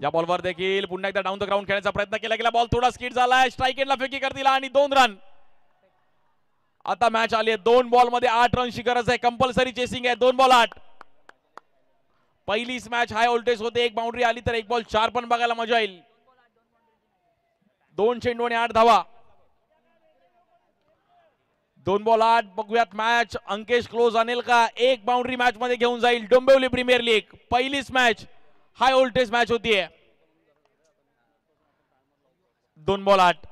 या बॉलवर देखील पुन्हा एकदा डाऊन द ग्राउंड खेळण्याचा प्रयत्न केला गेला. बॉल थोडा स्किट झालाय. स्ट्राईक एंडला फेकी कर दिला आणि 2 रन. आता मॅच आली आहे. 2 बॉल मध्ये 8 रनची गरज आहे. कंपल्सरी चेसिंग आहे. 2 बॉल 8. पहिलीच मॅच हाय व्होल्टेज होते. 1 बाउंड्री आली तर 1 बॉल 4 पण बघायला मजा येईल. 2 चेंडू आणि 8 धावा. 2 बॉल 8. बघूयात मॅच अंकेश क्लोज आणेल का. 1 बाउंड्री मॅच मध्ये घेऊन जाईल. डोंबिवली प्रीमियर लीग पहिलीच मॅच हाय व्होल्टेज मॅच होतीये. 2 बॉल 8.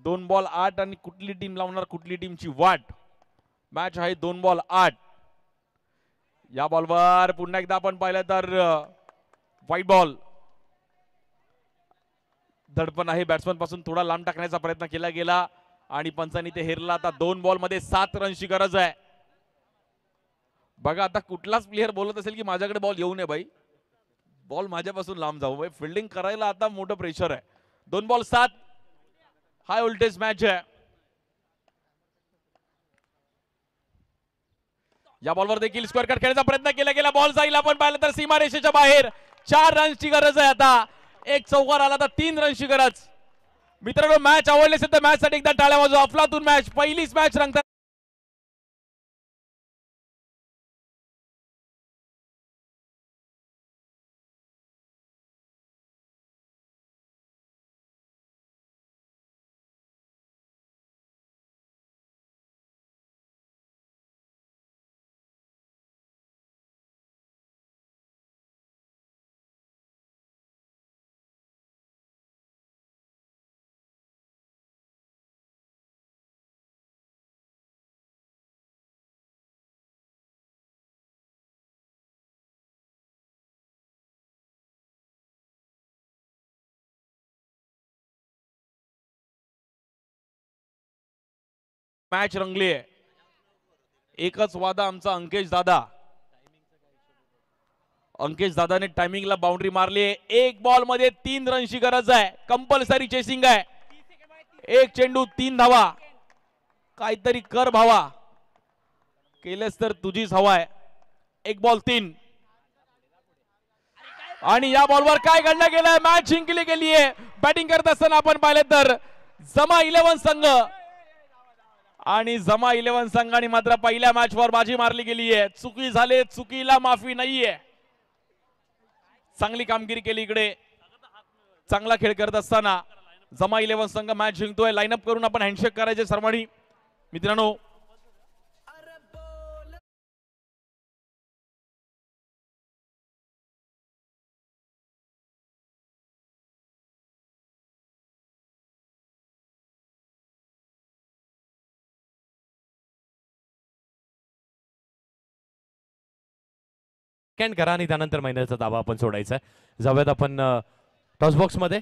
2 बॉल 8 आणि कुठली टीम लावणार कुठली टीमची वाट. मॅच आहे 2 बॉल 8. या बॉलवर पुन्हा एकदा आपण पाहिलं तर व्हाईट बॉल. धडपण आहे बॅट्समन पासून थोडा लांब टाकण्याचा प्रयत्न केला गेला आणि पंचांनी ते हेरला. आता 2 बॉल मध्ये 7 रनची गरज आहे. बघा आता कुठलाच प्लेअर बोलत असेल की माझ्याकडे बॉल येऊ नये बाई, बॉल माझ्यापासून लांब जाऊ बाई. फिल्डिंग करायला आता मोठं प्रेशर आहे. 2 बॉल 7 हाय व्होल्टेज मॅच आहे. या बॉलवर देखील स्क्वेअर कट खेळण्याचा प्रयत्न केला गेला. बॉल जाईल आपण पाहिलं तर सीमारेषेच्या बाहेर. 4 रनची गरज आहे. आता एक चौकार आला तर 3 रनची गरज. मित्रांनो मॅच आवडली असेल तर मॅच साठी एकदा टाळ्या वाजवा. अफलातून मॅच पहिलीच मॅच रंगतात. मॅच रंगली आहे. एकच वादा आमचा अंकेश दादा. अंकेश दादाने टायमिंगला बाउंड्री मारली आहे. 1 बॉल मध्ये 3 रनची गरज आहे. कंपल्सरी चेसिंग आहे. 1 चेंडू 3 धावा. काहीतरी कर भावा, केलेस तर तुझीच हवा आहे. 1 बॉल 3 आणि या बॉलवर काय घडलं गेलंय. मॅच जिंकली गेली आहे. बॅटिंग करत असताना आपण पाहिलं तर जमा 11 संघ आणि जमा 11 संघाने मात्र पहिल्या मॅचवर बाजी मारली गेली आहे. चुकी झाले, चुकीला माफी नाहीये. चांगली कामगिरी केली इकडे. चांगला खेळ करत असताना जमा 11 संघ मॅच जिंकतोय. लाईनअप करून आपण हँडशेक करायचे सर्वांनी. मित्रांनो कॅन करा आणि त्यानंतर महिन्याचा दावा आपण सोडायचा आहे. जाऊयात आपण टॉस बॉक्समध्ये.